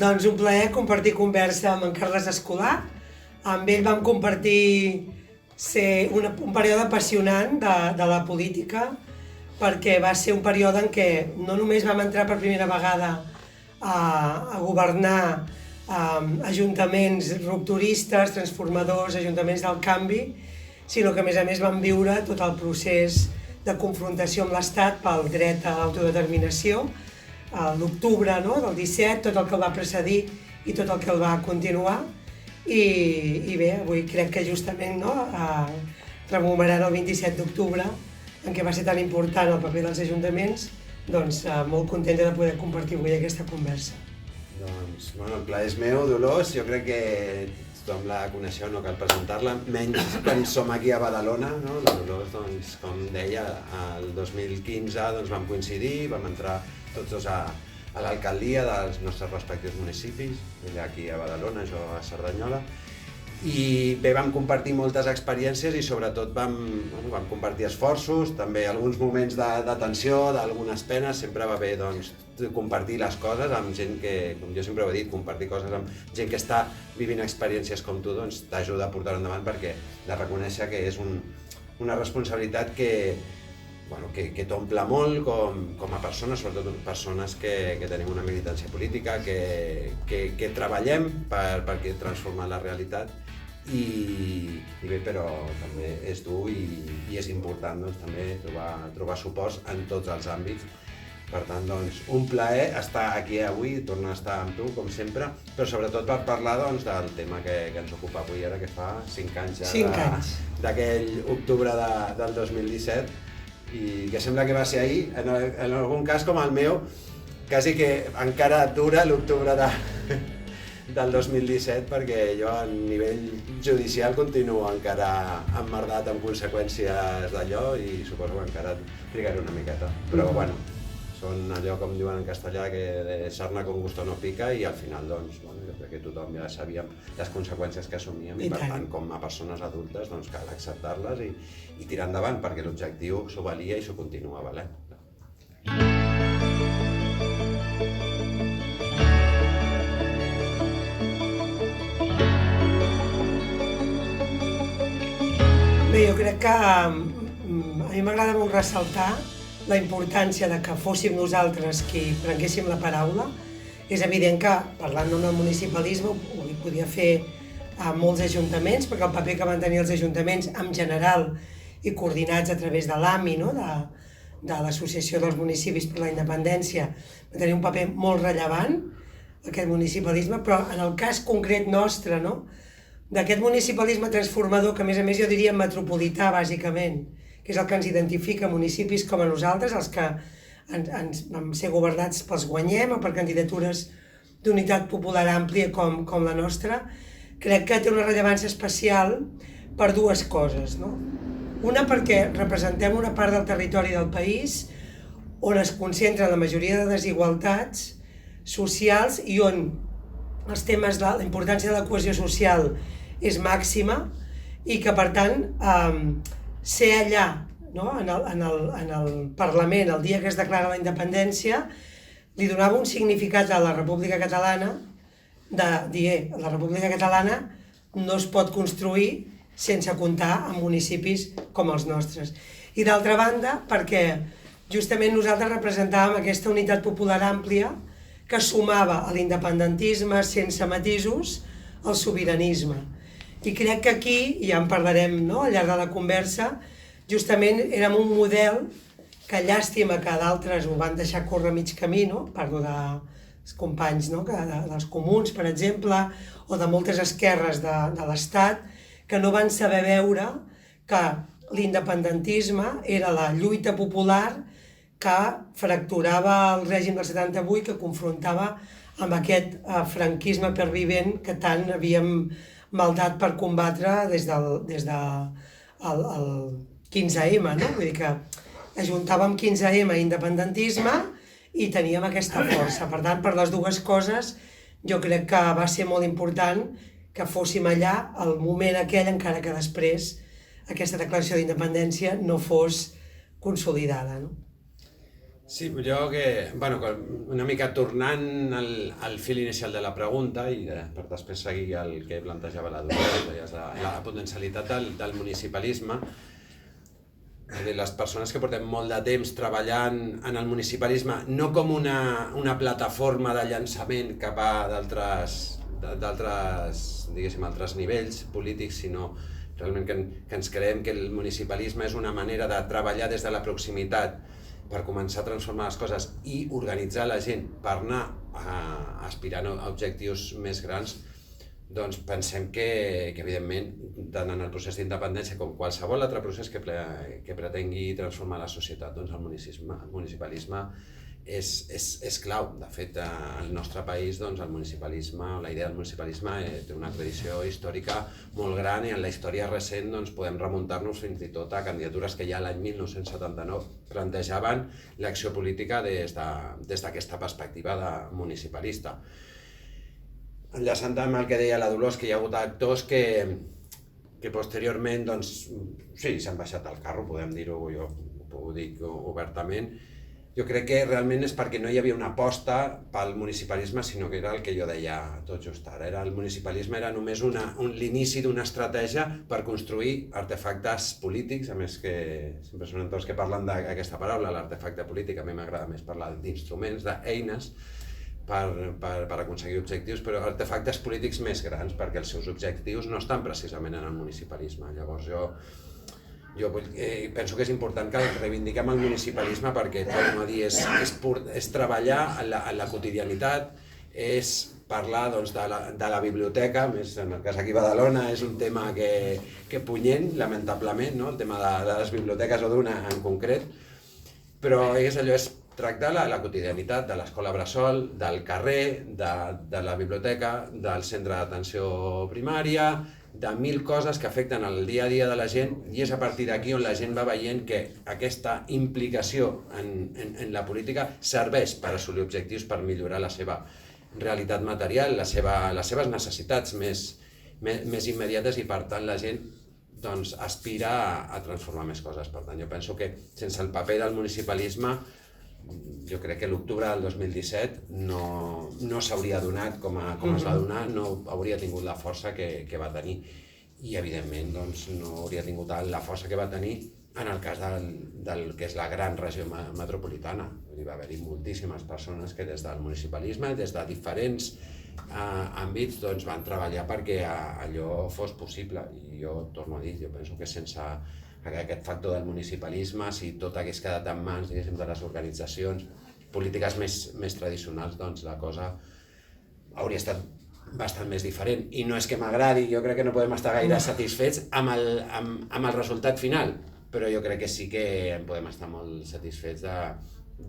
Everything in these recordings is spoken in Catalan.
Doncs un plaer compartir conversa amb en Carles Escolà. Amb ell vam compartir un període apassionant de la política, perquè va ser un període en què no només vam entrar per primera vegada a governar ajuntaments rupturistes, transformadors, ajuntaments del canvi, sinó que a més vam viure tot el procés de confrontació amb l'Estat pel dret a l'autodeterminació, l'octubre del 17, tot el que el va precedir i tot el que el va continuar. I bé, avui crec que justament rememorant el 27 d'octubre, en què va ser tan important el paper dels ajuntaments, doncs molt contenta de poder compartir avui aquesta conversa. Doncs, el plaer és meu, Dolors. Jo crec que tothom la coneixeu, no cal presentar-la, menys quan som aquí a Badalona, no? La Dolors, doncs, com deia, el 2015 vam coincidir, vam entrar tots dos a l'alcaldia dels nostres respectius municipis, ella aquí a Badalona, jo a Cerdanyola, i bé, vam compartir moltes experiències i sobretot vam compartir esforços, també alguns moments de tensió, d'algunes penes. Sempre va bé compartir les coses amb gent que, com jo sempre ho he dit, compartir coses amb gent que està vivint experiències com tu t'ajuda a portar-ho endavant, perquè de reconèixer que és una responsabilitat que t'omple molt com a persones, sobretot persones que tenim una militància política, que treballem perquè transformar la realitat. I bé, però també és dur i és important també trobar suports en tots els àmbits. Per tant, un plaer estar aquí avui, tornar a estar amb tu, com sempre, però sobretot per parlar del tema que ens ocupa avui, ara que fa 5 anys ja d'aquell octubre del 2017, i que sembla que va ser ahir, en algun cas com el meu, quasi que encara dura l'octubre del 2017, perquè jo a nivell judicial continuo encara emmerdat amb conseqüències d'allò i suposo que encara trigaré una miqueta. Però bueno, són allò, com diuen en castellà, que de sarna con gusto no pica, i al final jo crec que tothom ja sabíem les conseqüències que assumíem i per tant, com a persones adultes, cal acceptar-les i tirar endavant, perquè l'objectiu s'ho valia i s'ho continua valent. Bé, jo crec que a mi m'agrada molt ressaltar la importància de que fóssim nosaltres qui prenguéssim la paraula. És evident que, parlant del municipalisme, ho podia fer a molts ajuntaments, perquè el paper que van tenir els ajuntaments en general i coordinats a través de l'AMI, de l'Associació dels Municipis per la Independència, va tenir un paper molt rellevant, aquest municipalisme, però en el cas concret nostre, d'aquest municipalisme transformador, que a més jo diria metropolità, bàsicament, que és el que ens identifica municipis com a nosaltres, els que vam ser governats pels Guanyem o per candidatures d'unitat popular àmplia com la nostra, crec que té una rellevància especial per dues coses. Una, perquè representem una part del territori del país on es concentren la majoria de desigualtats socials i on els temes de la importància de la cohesió social és màxima i que, per tant, ser allà, en el Parlament, el dia que es declara la independència, li donava un significat a la República Catalana de dir, la República Catalana no es pot construir sense comptar amb municipis com els nostres. I d'altra banda, perquè justament nosaltres representàvem aquesta unitat popular àmplia que sumava a l'independentisme sense matisos el sobiranisme. I crec que aquí, i ja en parlarem al llarg de la conversa, justament érem un model que, llàstima que d'altres ho van deixar córrer mig camí, parlo dels companys dels comuns, per exemple, o de moltes esquerres de l'Estat, que no van saber veure que l'independentisme era la lluita popular que fracturava el règim del 78, que confrontava amb aquest franquisme pervivent que tant havíem maldat per combatre des del 15M, Vull dir que ajuntàvem 15M i independentisme i teníem aquesta força. Per tant, per les dues coses, jo crec que va ser molt important que fóssim allà al moment aquell, encara que després aquesta declaració d'independència no fos consolidada. Sí, jo que, una mica tornant al fil inicial de la pregunta i per després seguir el que plantejava la Dolors, la potencialitat del municipalisme, les persones que portem molt de temps treballant en el municipalisme, no com una plataforma de llançament cap a d'altres, diguéssim, altres nivells polítics, sinó realment que ens creiem que el municipalisme és una manera de treballar des de la proximitat per començar a transformar les coses i organitzar la gent per anar aspirant a objectius més grans, doncs pensem que evidentment, tant en el procés d'independència com qualsevol altre procés que pretengui transformar la societat, doncs el municipalisme és clau. De fet, al nostre país, doncs, el municipalisme, la idea del municipalisme té una tradició històrica molt gran i en la història recent doncs, podem remuntar-nos fins i tot a candidatures que ja l'any 1979 plantejaven l'acció política des d'aquesta perspectiva municipalista. Enllaçant amb el que deia la Dolors, que hi ha hagut actors que posteriorment, doncs, sí, s'han baixat al carro, podem dir-ho, jo ho dic obertament. Jo crec que realment és perquè no hi havia una aposta pel municipalisme, sinó que era el que jo deia tot just ara. El municipalisme era només l'inici d'una estratègia per construir artefactes polítics, a més que sempre són entorns que parlen d'aquesta paraula, l'artefacte polític, a mi m'agrada més parlar d'instruments, d'eines, per aconseguir objectius, però artefactes polítics més grans, perquè els seus objectius no estan precisament en el municipalisme. Llavors jo penso que és important que reivindiquem el municipalisme perquè, torno a dir, és treballar en la quotidianitat, és parlar de la biblioteca, més en el cas aquí a Badalona és un tema que punyent, lamentablement, el tema de les biblioteques o d'una en concret, però allò és tractar la quotidianitat de l'escola bressol, del carrer, de la biblioteca, del centre d'atenció primària, de mil coses que afecten el dia a dia de la gent, i és a partir d'aquí on la gent va veient que aquesta implicació en la política serveix per assolir objectius, per millorar la seva realitat material, les seves necessitats més immediates, i per tant la gent aspira a transformar més coses. Per tant, jo penso que sense el paper del municipalisme, jo crec que l'octubre del 2017 no s'hauria donat com es va donar, no hauria tingut la força que va tenir, i evidentment no hauria tingut la força que va tenir en el cas del que és la gran regió metropolitana. Hi va haver-hi moltíssimes persones que des del municipalisme, des de diferents àmbits, van treballar perquè allò fos possible, i jo torno a dir, jo penso que sense aquest factor del municipalisme, si tot hagués quedat en mans, diguéssim, de les organitzacions polítiques més tradicionals, doncs la cosa hauria estat bastant més diferent. I no és que m'agradi, jo crec que no podem estar gaire satisfets amb el resultat final, però jo crec que sí que en podem estar molt satisfets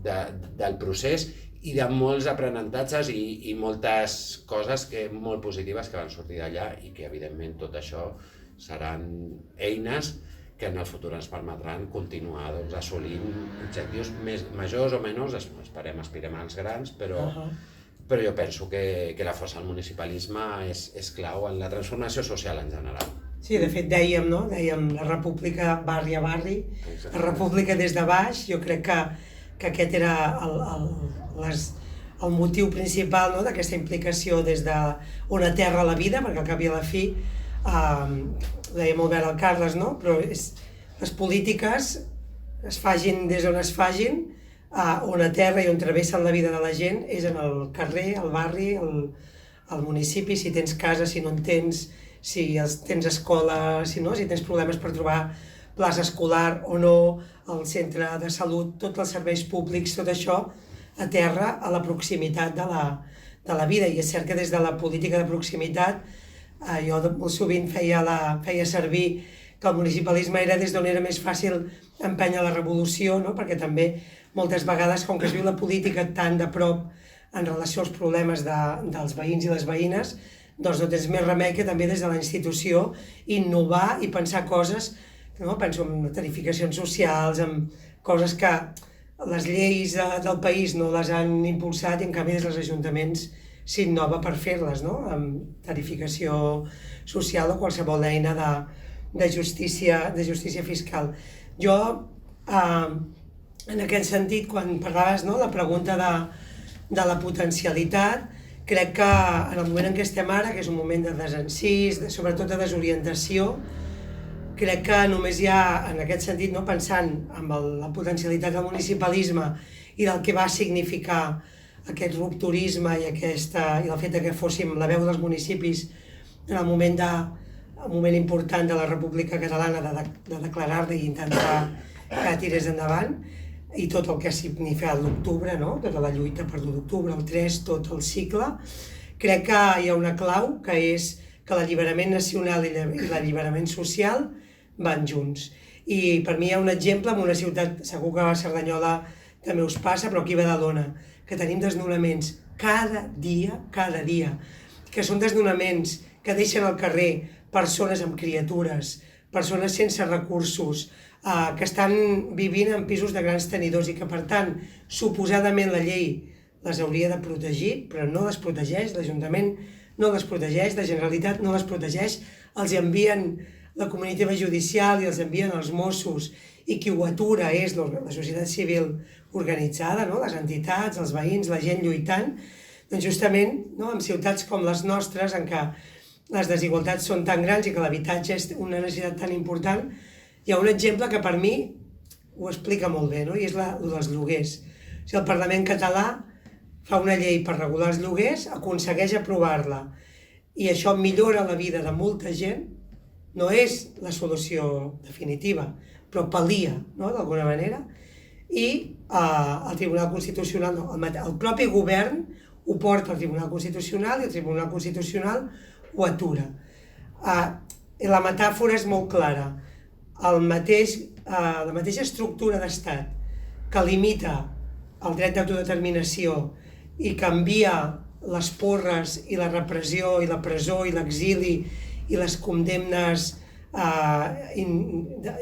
del procés i de molts aprenentatges i moltes coses molt positives que van sortir d'allà, i que evidentment tot això seran eines que en el futur ens permetran continuar assolint objectius majors o menors, aspirem als grans, però jo penso que la força del municipalisme és clau en la transformació social en general. Sí, de fet dèiem la república barri a barri, la república des de baix. Jo crec que aquest era el motiu principal d'aquesta implicació des d'una terra a la vida, perquè al cap i a la fi, ho deia molt bé el Carles, però les polítiques es facin des d'on es facin, on a terra i on travessen la vida de la gent és en el carrer, al barri, al municipi, si tens casa, si no en tens, si tens escola, si tens problemes per trobar plaça escolar o no, el centre de salut, tots els serveis públics, tot això a terra, a la proximitat de la vida. I és cert que des de la política de proximitat, jo molt sovint feia servir que el municipalisme era des d'on era més fàcil empènyer la revolució, perquè també moltes vegades, com que es viu la política tan de prop en relació als problemes dels veïns i les veïnes, doncs no tens més remei que també des de la institució innovar i pensar coses, penso en tarificacions socials, en coses que les lleis del país no les han impulsat i en canvi des dels ajuntaments s'innova per fer-les, amb tarificació social o qualsevol eina de justícia fiscal. Jo En aquest sentit, quan parlaves, no, la pregunta de la potencialitat, crec que en el moment en què estem ara, que és un moment de desencís, sobretot de desorientació, crec que només hi ha, en aquest sentit, no, pensant en la potencialitat del municipalisme i del que va significar aquest rupturisme i el fet que fóssim la veu dels municipis en el moment important de la República Catalana de declarar-la i intentar que tirés endavant, i tot el que ha significat l'octubre, no? Tota la lluita per l'1 d'octubre, el 3, tot el cicle. Crec que hi ha una clau, que és que l'alliberament nacional i l'alliberament social van junts. I per mi hi ha un exemple en una ciutat, segur que a Cerdanyola també us passa, però aquí a Badalona, que tenim desnonaments cada dia, que són desnonaments que deixen al carrer persones amb criatures, persones sense recursos, que estan vivint en pisos de grans tenidors i que, per tant, suposadament la llei les hauria de protegir, però no les protegeix, l'Ajuntament no les protegeix, la Generalitat no les protegeix, els envien la comitiva judicial i els envien els Mossos, i qui ho atura és la societat civil organitzada, no? Les entitats, els veïns, la gent lluitant. Doncs justament, no, en ciutats com les nostres, en què les desigualtats són tan grans i que l'habitatge és una necessitat tan important, hi ha un exemple que per mi ho explica molt bé, no? I és el dels lloguers. O sigui, el Parlament català fa una llei per regular els lloguers, aconsegueix aprovar-la, i això millora la vida de molta gent, no és la solució definitiva, però pal·lia, no?, d'alguna manera, i el Tribunal Constitucional, no, el propi govern ho porta al Tribunal Constitucional i el Tribunal Constitucional ho atura. La metàfora és molt clara. La mateixa estructura d'estat que limita el dret d'autodeterminació i canvia les porres i la repressió i la presó i l'exili i les condemnes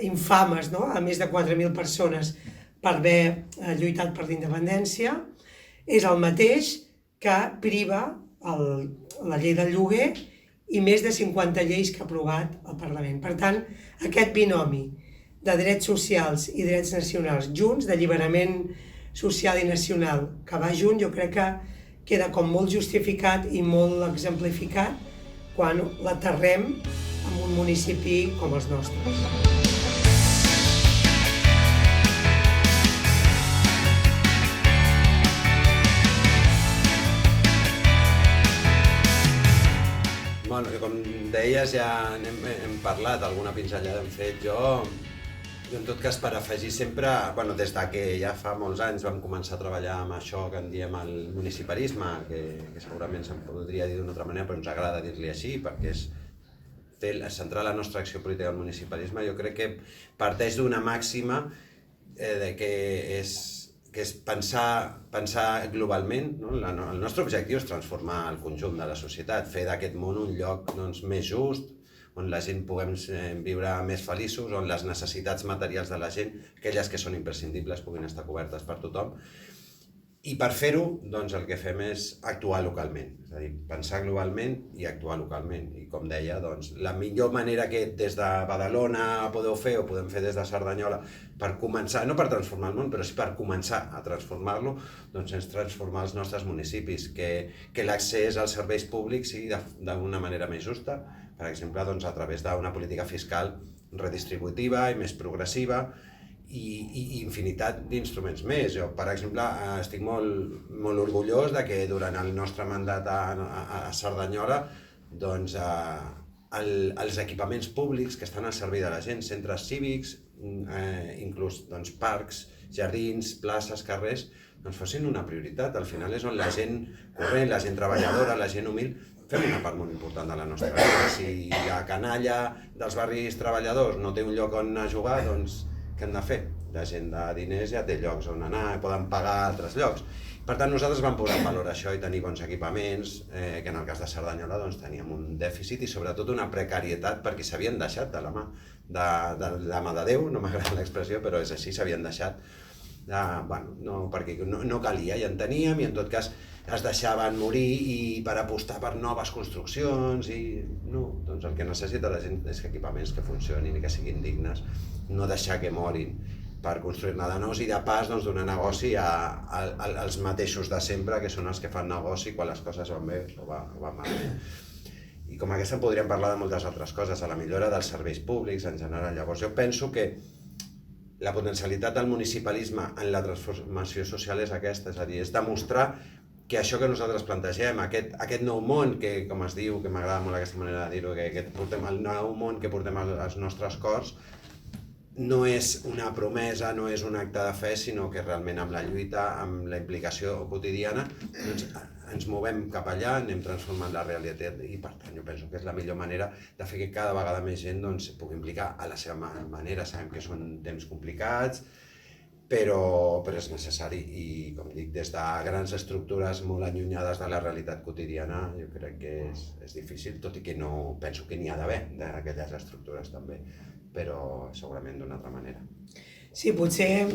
infames, no?, a més de 4.000 persones per haver lluitat per la independència, és el mateix que priva la llei del lloguer i més de 50 lleis que ha aprovat el Parlament. Per tant, aquest binomi de drets socials i drets nacionals junts, d'alliberament social i nacional que va junt, jo crec que queda com molt justificat i molt exemplificat quan l'aterrem en un municipi com els nostres. Bueno, com deies, ja hem parlat, alguna pinzellada hem fet. Jo, en tot cas, per afegir sempre, bueno, des que ja fa molts anys vam començar a treballar amb això que en diem el municipalisme, que segurament se'n podria dir d'una altra manera, però ens agrada dir-li així, perquè és centrar la nostra acció política al municipalisme. Jo crec que parteix d'una màxima que és pensar globalment, no? El nostre objectiu és transformar el conjunt de la societat, fer d'aquest món un lloc més just, on la gent puguem viure més feliços, on les necessitats materials de la gent, aquelles que són imprescindibles, puguin estar cobertes per tothom. I per fer-ho, doncs, el que fem és actuar localment, és a dir, pensar globalment i actuar localment. I com deia, doncs, la millor manera que des de Badalona podeu fer, o podem fer des de Cerdanyola, per començar, no per transformar el món, però sí per començar a transformar-lo, doncs és transformar els nostres municipis, que l'accés als serveis públics sigui d'una manera més justa, per exemple, doncs, a través d'una política fiscal redistributiva i més progressiva, i infinitat d'instruments més. Jo, per exemple, estic molt orgullós de que durant el nostre mandat a Cerdanyola, doncs, els equipaments públics que estan al servei de la gent, centres cívics, inclús parcs, jardins, places, carrers, doncs fossin una prioritat. Al final és on la gent corrent, la gent treballadora, la gent humil, fem una part molt important de la nostra vida. Si la canalla dels barris treballadors no té un lloc on anar a jugar, doncs què hem de fer? La gent de diners ja té llocs on anar, poden pagar altres llocs. Per tant, nosaltres vam posar en valor això i tenir bons equipaments, que en el cas de Cerdanyola teníem un dèficit i sobretot una precarietat perquè s'havien deixat de la mà de Déu, no m'agrada l'expressió, però és així, s'havien deixat, perquè no calia, i en teníem, i en tot cas es deixaven morir i per apostar per noves construccions i no, doncs el que necessita la gent és equipaments que funcionin i que siguin dignes, no deixar que morin. per construir-ne de nous i de pas donar negoci als mateixos de sempre, que són els que fan negoci quan les coses van bé o van malament. I com aquesta podríem parlar de moltes altres coses, a la millora dels serveis públics en general. Llavors jo penso que la potencialitat del municipalisme en la transformació social és aquesta, és a dir, és demostrar que això que nosaltres plantegem, aquest nou món, que com es diu, que m'agrada molt aquesta manera de dir-ho, que portem el nou món que portem als nostres cors, no és una promesa, no és un acte de fe, sinó que realment amb la lluita, amb la implicació quotidiana, doncs ens movem cap allà, anem transformant la realitat i per tant jo penso que és la millor manera de fer que cada vegada més gent doncs, es pugui implicar a la seva manera. Sabem que són temps complicats, però és necessari i, com dic, des de grans estructures molt allunyades de la realitat quotidiana jo crec que és difícil, tot i que no penso que n'hi ha d'haver d'aquelles estructures també, però segurament d'una altra manera. Sí, potser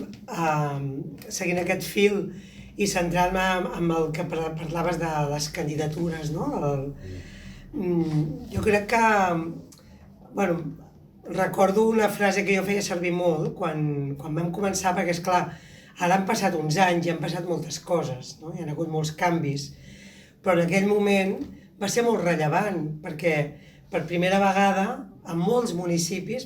seguint aquest fil i centrant-me en el que parlaves de les candidatures, no? Jo crec que, bueno, recordo una frase que jo feia servir molt quan vam començar, perquè esclar, ara han passat uns anys i han passat moltes coses, no? Hi ha hagut molts canvis, però en aquell moment va ser molt rellevant, perquè per primera vegada en molts municipis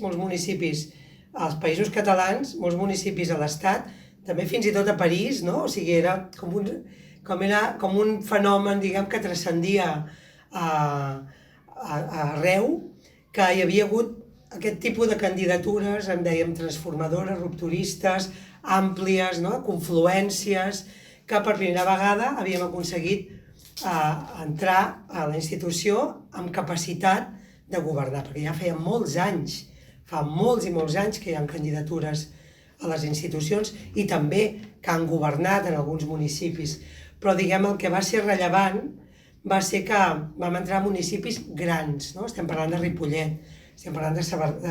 als Països Catalans, molts municipis a l'Estat, també fins i tot a París, no? O sigui, era com un fenomen, diguem, que transcendia arreu, que hi havia hagut aquest tipus de candidatures, en dèiem transformadores, rupturistes, àmplies, no? Confluències, que per primera vegada havíem aconseguit entrar a la institució amb capacitat de governar, perquè ja feia molts anys, fa molts i molts anys que hi ha candidatures a les institucions i també que han governat en alguns municipis. Però diguem, el que va ser rellevant va ser que vam entrar a municipis grans, no? Estem parlant de Ripollet, estem parlant de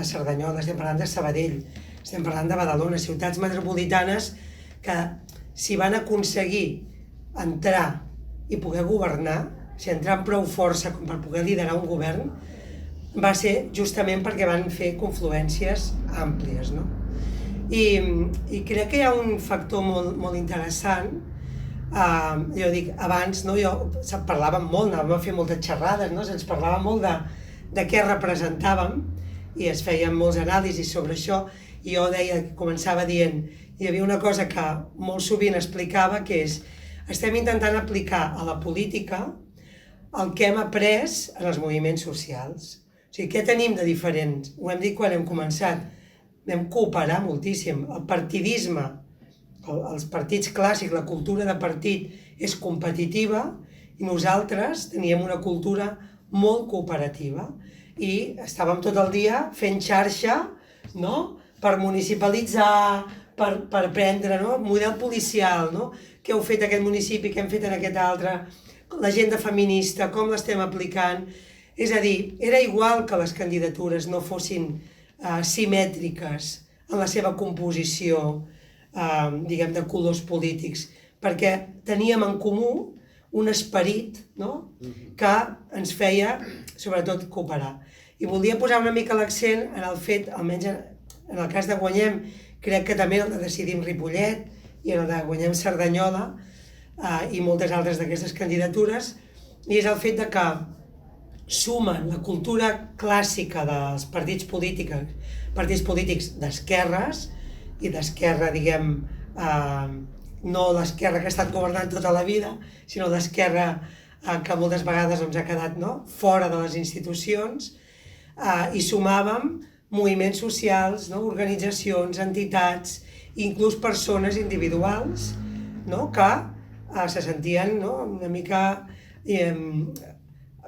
Cerdanyola, estem parlant de Sabadell, estem parlant de Badalona, ciutats metropolitanes que si van aconseguir entrar i poder governar, si entrar amb prou força com per poder liderar un govern, va ser justament perquè van fer confluències àmplies, no? I crec que hi ha un factor molt interessant. Jo dic, abans parlàvem molt, anàvem a fer moltes xerrades, se'ns parlava molt de què representàvem i es feien molts anàlisis sobre això i jo començava dient, hi havia una cosa que molt sovint explicava, que és estem intentant aplicar a la política el que hem après en els moviments socials. O sigui, què tenim de diferent? Ho hem dit quan hem començat. Vam cooperar moltíssim. El partidisme, els partits clàssics, la cultura de partit és competitiva i nosaltres teníem una cultura molt cooperativa i estàvem tot el dia fent xarxa, no? Per municipalitzar, per prendre, no? Model policial, no? Què heu fet aquest municipi, què hem fet en aquest altre, l'agenda feminista, com l'estem aplicant. És a dir, era igual que les candidatures no fossin simètriques en la seva composició, diguem, de colors polítics, perquè teníem en comú un esperit, no? Que ens feia, sobretot, cooperar. I volia posar una mica l'accent en el fet, almenys en el cas de Guanyem, crec que també el de Decidim Ripollet i el de Guanyem Cerdanyola i moltes altres d'aquestes candidatures, i és el fet de que sumen la cultura clàssica dels partits polítics d'esquerres i d'esquerra, diguem, no l'esquerra que ha estat governant tota la vida, sinó l'esquerra que moltes vegades ha quedat fora de les institucions, i sumàvem moviments socials, organitzacions, entitats, inclús persones individuals que se sentien una mica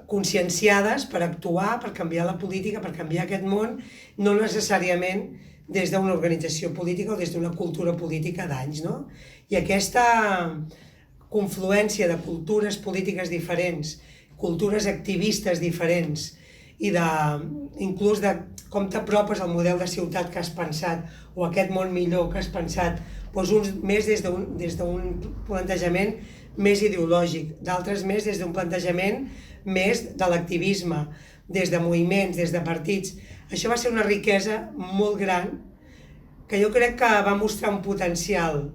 conscienciades per actuar, per canviar la política, per canviar aquest món, no necessàriament des d'una organització política o des d'una cultura política d'anys, no? I aquesta confluència de cultures polítiques diferents, cultures activistes diferents i inclús de com t'apropes al model de ciutat que has pensat o aquest món millor que has pensat, doncs uns més des d'un plantejament més ideològic, d'altres més des d'un plantejament més de l'activisme, des de moviments, des de partits. Això va ser una riquesa molt gran que jo crec que va mostrar un potencial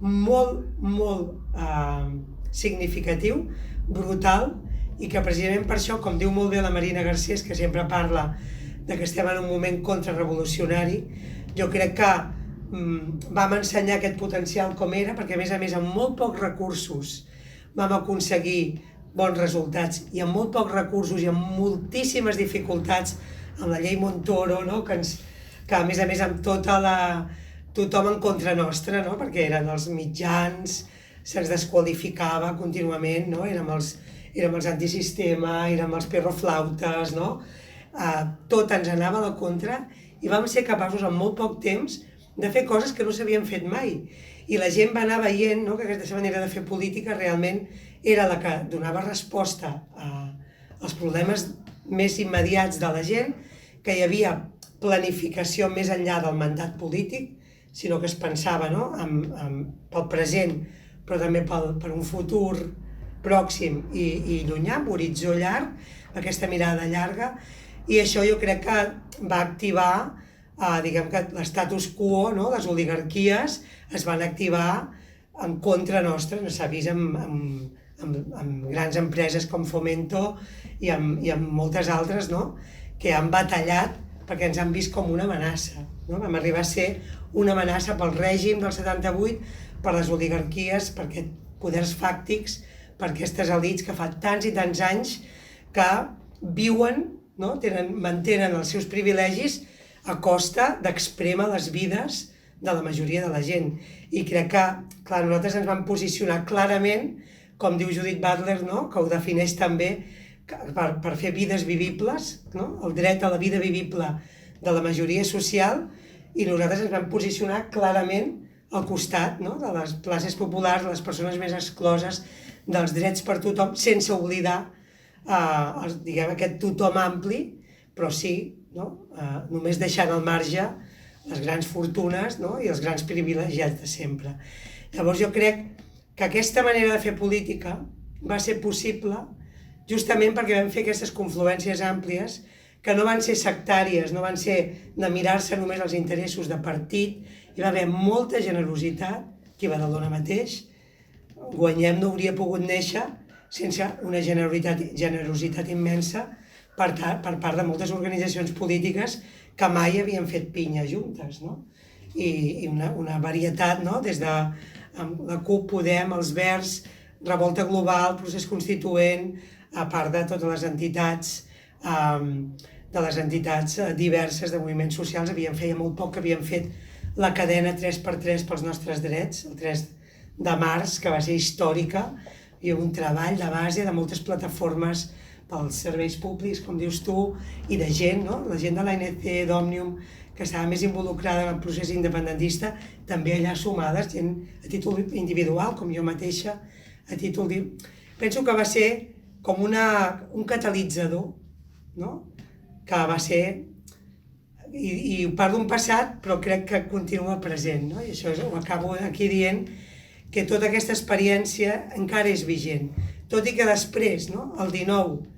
molt, molt significatiu, brutal, i que precisament per això, com diu molt bé la Marina Garcés, que sempre parla de que estem en un moment contrarrevolucionari, jo crec que vam ensenyar aquest potencial com era, perquè a més, amb molt pocs recursos vam aconseguir bons resultats, i amb molt pocs recursos i amb moltíssimes dificultats, amb la llei Montoro, no? que a més amb tothom en contra nostra, no? perquè eren els mitjans, se'ns desqualificava contínuament, no? érem els antisistema, érem els perroflautes, no? Tot ens anava a la contra, i vam ser capaços en molt poc temps de fer coses que no s'havien fet mai. I la gent va anar veient, no? que aquesta manera de fer política realment era la que donava resposta als problemes més immediats de la gent, que hi havia planificació més enllà del mandat polític, sinó que es pensava, no? pel present, però també per un futur pròxim i llunyà, amb horitzó llarg, aquesta mirada llarga, i això jo crec que va activar, diguem que l'estatus quo, no? les oligarquies es van activar en contra nostra, s'ha vist amb grans empreses com Fomento i amb moltes altres, no? que han batallat perquè ens han vist com una amenaça. No? Vam arribar a ser una amenaça pel règim del 78, per les oligarquies, per aquests poders fàctics, per aquestes elits que fa tants i tants anys que viuen, no? Mantenen els seus privilegis a costa d'exprémer les vides de la majoria de la gent. I crec que, clar, nosaltres ens vam posicionar clarament, com diu Judith Butler, no? que ho defineix també, per fer vides vivibles, no? el dret a la vida vivible de la majoria social, i nosaltres ens vam posicionar clarament al costat, no? de les classes populars, de les persones més excloses, dels drets per tothom, sense oblidar diguem, aquest tothom ampli, però sí, no? Només deixant al marge les grans fortunes, no? i els grans privilegiats de sempre. Llavors jo crec que aquesta manera de fer política va ser possible justament perquè vam fer aquestes confluències àmplies que no van ser sectàries, no van ser de mirar-se només els interessos de partit, hi va haver molta generositat, aquí a Badalona mateix, Guanyem no hauria pogut néixer sense una generositat immensa per part de moltes organitzacions polítiques que mai havien fet pinya juntes, no? I una varietat, no? Des de la CUP, Podem, els Verds, Revolta Global, Procés Constituent, a part de totes les entitats diverses de moviments socials, feia molt poc que havien fet la cadena 3x3 pels nostres drets, el 3 de març, que va ser històrica, hi ha un treball de base de moltes plataformes pels serveis públics, com dius tu, i de gent, no? La gent de l'ANC, d'Òmnium, que estava més involucrada en el procés independentista, també allà sumades, gent a títol individual, com jo mateixa, a títol... Penso que va ser com un catalitzador, no? Que va ser... I parlo d'un passat, però crec que continua present, no? I això ho acabo aquí dient, que tota aquesta experiència encara és vigent. Tot i que després, no? El 19,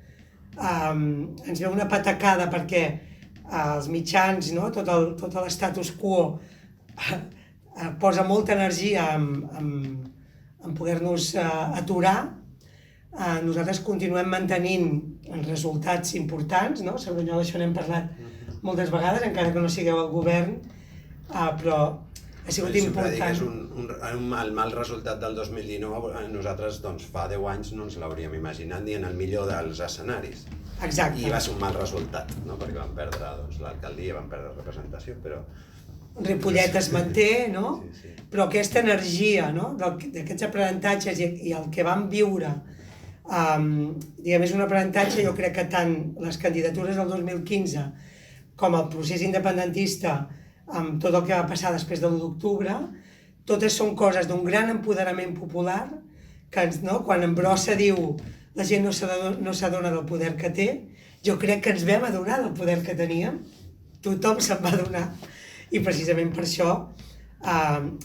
ens ve una patacada perquè els mitjans, no? Tot l'estatus quo posa molta energia en poder-nos aturar. Nosaltres continuem mantenint resultats importants, no? Cerdanyola, això n'hem parlat moltes vegades, encara que no sigueu al govern, però ha sigut important. El mal resultat del 2019, nosaltres fa 10 anys no ens l'hauríem imaginat ni en el millor dels escenaris. Exacte. I va ser un mal resultat, no? Perquè vam perdre l'alcaldia, vam perdre representació, però... Ripollet es manté, no? Sí. Però aquesta energia, no? D'aquests aprenentatges i el que vam viure, diguem, és un aprenentatge, jo crec que tant les candidatures del 2015 com el procés independentista, amb tot el que va passar després de l'1 d'octubre, totes són coses d'un gran empoderament popular, que quan en Brossa diu la gent no s'adona del poder que té, jo crec que ens vam adonar del poder que teníem, tothom se'n va adonar, i precisament per això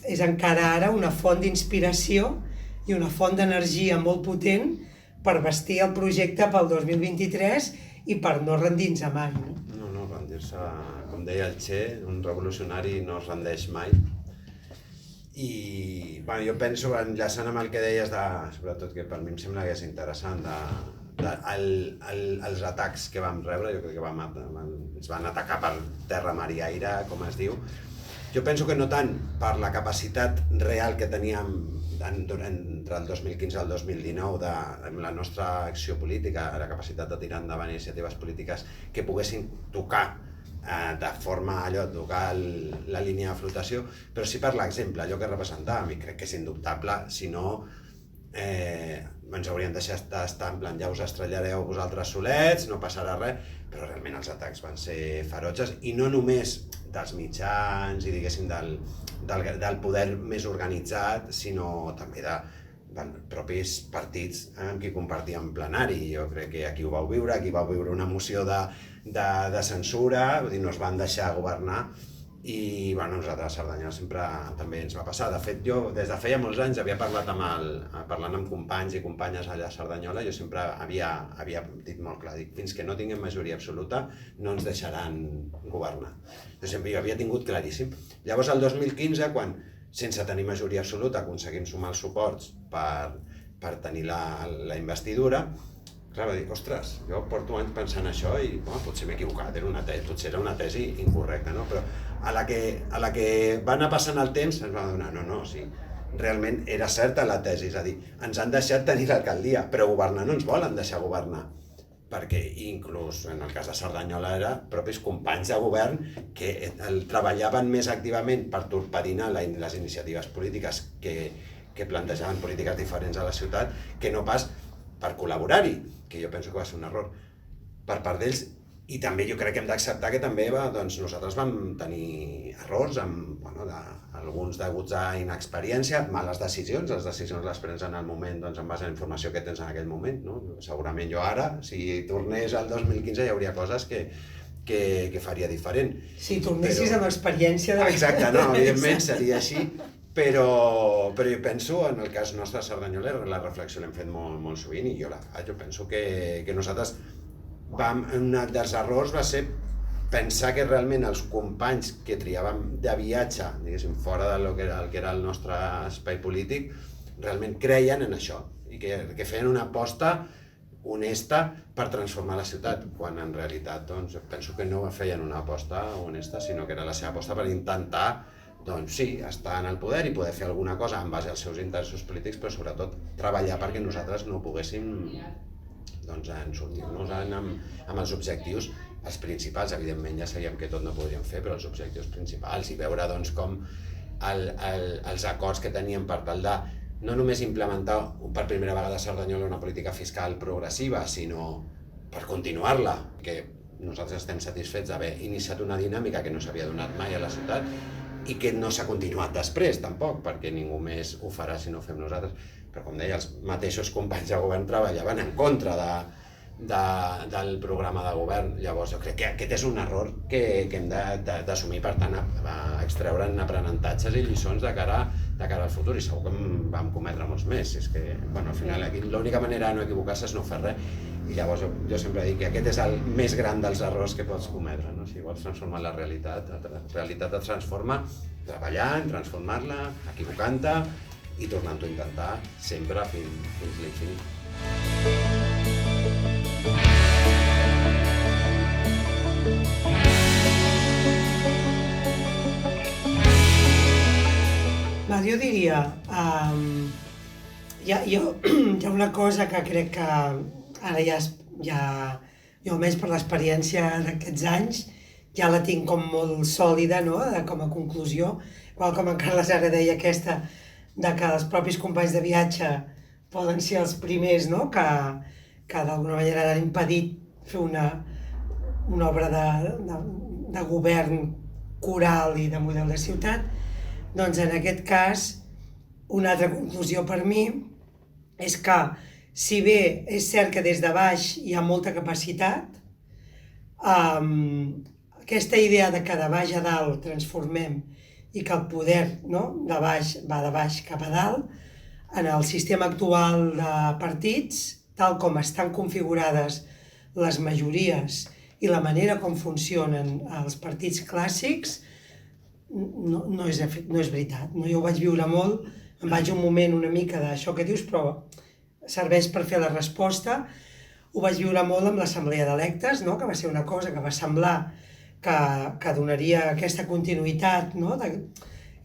és encara ara una font d'inspiració i una font d'energia molt potent per vestir el projecte pel 2023 i per no rendir-nos mai. No rendir-se com deia el Che, un revolucionari no es rendeix mai. I jo penso, enllaçant amb el que deies, sobretot que per mi em sembla que és interessant, els atacs que vam rebre, jo crec que ens van atacar per terra, mar i aire, com es diu. Jo penso que no tant per la capacitat real que teníem entre el 2015 i el 2019 amb la nostra acció política, la capacitat de tirar endavant iniciatives polítiques que poguessin tocar de forma tocar la línia de flotació, però sí per l'exemple, allò que representàvem, i crec que és indubtable, si no ens haurien deixat estar en plan ja us estrellareu vosaltres solets, no passarà res, però realment els atacs van ser ferotges, i no només dels mitjans i diguéssim del poder més organitzat, sinó també dels propis partits amb qui compartíem plenari. Jo crec que aquí ho vau viure, una moció de censura, vull dir, no es van deixar governar, i nosaltres a Cerdanyola sempre també ens va passar. De fet, jo des de feia molts anys havia parlant amb companys i companyes allà a Cerdanyola, jo sempre havia dit molt clar, fins que no tinguem majoria absoluta no ens deixaran governar. Jo havia tingut claríssim. Llavors el 2015, quan sense tenir majoria absoluta aconseguim sumar els suports per tenir la investidura, clar, va dir, ostres, jo porto anys pensant això i potser m'he equivocat, potser era una tesi incorrecta, no? Però a la que va anar passant el temps ens vam adonar, no, sí, realment era certa la tesi, és a dir, ens han deixat tenir l'alcaldia, però governar no ens volen deixar governar, perquè inclús en el cas de Cerdanyola propis companys de govern que treballaven més activament per torpedinar les iniciatives polítiques que plantejaven polítiques diferents a la ciutat que no pas per col·laborar-hi, que jo penso que va ser un error per part d'ells. I també jo crec que hem d'acceptar que també nosaltres vam tenir errors, alguns deguts a inexperiència, males decisions, les decisions les prens en el moment en base a la informació que tens en aquell moment. Segurament jo ara, si tornés al 2015, hi hauria coses que faria diferent. Si tornessis amb experiència... Exacte, no, evidentment seria així, però jo penso, en el cas nostre a Cerdanyola, la reflexió l'hem fet molt sovint, i jo penso que nosaltres un dels errors va ser pensar que realment els companys que triàvem de viatge, diguéssim, fora del que era el nostre espai polític, realment creien en això i que feien una aposta honesta per transformar la ciutat, quan en realitat penso que no feien una aposta honesta, sinó que era la seva aposta per intentar estar en el poder i poder fer alguna cosa en base als seus interessos polítics, però sobretot treballar perquè nosaltres no poguéssim sortir-nos amb els objectius, els principals. Evidentment ja sabíem que tot no podríem fer, però els objectius principals, i veure com els acords que teníem per tal de no només implementar per primera vegada a Cerdanyola una política fiscal progressiva, sinó per continuar-la, que nosaltres estem satisfets d'haver iniciat una dinàmica que no s'havia donat mai a la ciutat i que no s'ha continuat després tampoc, perquè ningú més ho farà si no ho fem nosaltres. Però com deia, els mateixos companys de govern treballaven en contra del programa de govern. Llavors jo crec que aquest és un error que hem d'assumir, per tant, a extreure'n aprenentatges i lliçons de cara al futur, i segur que en vam cometre molts més. És que, al final, l'única manera de no equivocar-se és no fer res, i llavors jo sempre dic que aquest és el més gran dels errors que pots cometre, no? Si vols transformar la realitat et transforma treballant, transformar-la, equivocant-te i tornant-ho a intentar sempre fins l'infinit. Jo diria, hi ha una cosa que crec que ara ja jo almenys per l'experiència d'aquests anys ja la tinc com molt sòlida, no?, com a conclusió, igual com en Carles ara deia aquesta, de que els propis companys de viatge poden ser els primers, no?, que d'alguna manera han impedit fer una obra de govern coral i de model de ciutat. Doncs en aquest cas, una altra conclusió per mi és que, si bé és cert que des de baix hi ha molta capacitat, aquesta idea de que de baix a dalt transformem i que el poder de baix va de baix cap a dalt, en el sistema actual de partits, tal com estan configurades les majories i la manera com funcionen els partits clàssics no és veritat. Jo ho vaig viure molt, em vaig un moment una mica d'això que dius, però serveix per fer la resposta. Ho vaig viure molt amb l'Assemblea d'Electes, que va ser una cosa que va semblar que donaria aquesta continuïtat.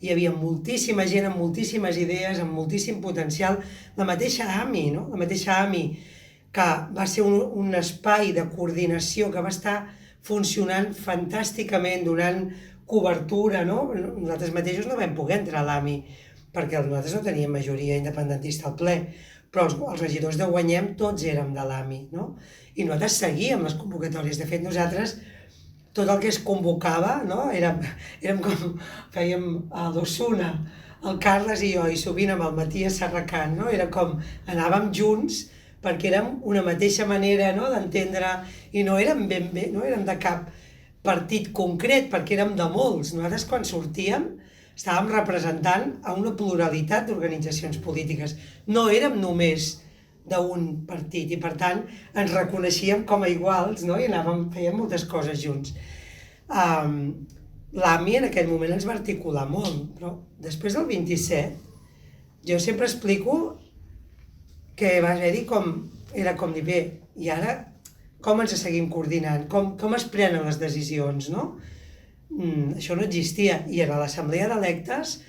Hi havia moltíssima gent amb moltíssimes idees, amb moltíssim potencial. La mateixa AMI, que va ser un espai de coordinació que va estar funcionant fantàsticament, donant cobertura. Nosaltres mateixos no vam poder entrar a l'AMI, perquè nosaltres no teníem majoria independentista al ple, però els regidors de Guanyem tots érem de l'AMI, i nosaltres seguíem les convocatòries. De fet, nosaltres, tot el que es convocava, érem com, fèiem a l'Osuna, el Carles i jo, i sovint amb el Matías Serracant, era com, anàvem junts, perquè érem una mateixa manera d'entendre, i no érem ben bé, no érem de cap partit concret, perquè érem de molts. Nosaltres, quan sortíem, estàvem representant a una pluralitat d'organitzacions polítiques. No érem només d'un partit, i per tant ens reconeixíem com a iguals, i fèiem moltes coses junts. L'AMI en aquell moment ens va articular molt, però després del 27 jo sempre explico que va haver-hi era com dir, bé, i ara com ens seguim coordinant, com es prenen les decisions, això no existia. I a l'Assemblea d'Electes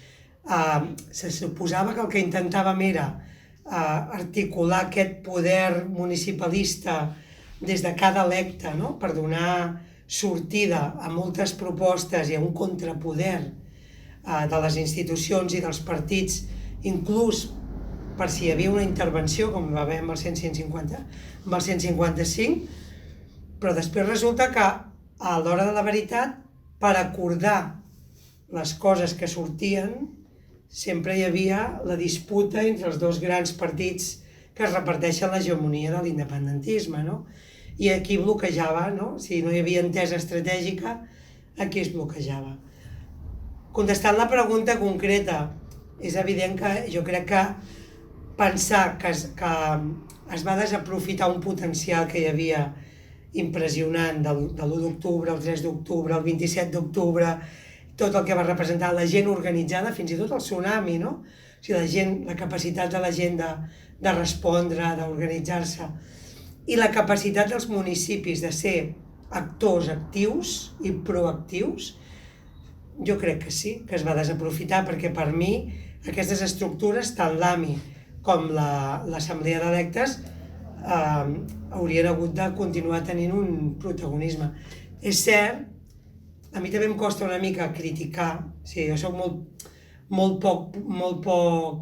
se suposava que el que intentàvem era articular aquest poder municipalista des de cada electe, per donar sortida a moltes propostes i a un contrapoder de les institucions i dels partits, inclús per si hi havia una intervenció, com va haver amb el 155, però després resulta que a l'hora de la veritat, per acordar les coses que sortien, sempre hi havia la disputa entre els dos grans partits que es reparteixen l'hegemonia de l'independentisme, I aquí bloquejava, si no hi havia entesa estratègica, aquí es bloquejava. Contestant la pregunta concreta, és evident que jo crec que pensar que es va desaprofitar un potencial que hi havia impressionant de l'1 d'octubre, el 3 d'octubre, el 27 d'octubre, tot el que va representar la gent organitzada, fins i tot el tsunami, O sigui, la capacitat de la gent de respondre, d'organitzar-se, i la capacitat dels municipis de ser actors actius i proactius, jo crec que sí, que es va desaprofitar, perquè per mi aquestes estructures, tant l'AMI com l'Assemblea d'Electes, haurien hagut de continuar tenint un protagonisme. És cert, a mi també em costa una mica criticar, jo soc molt poc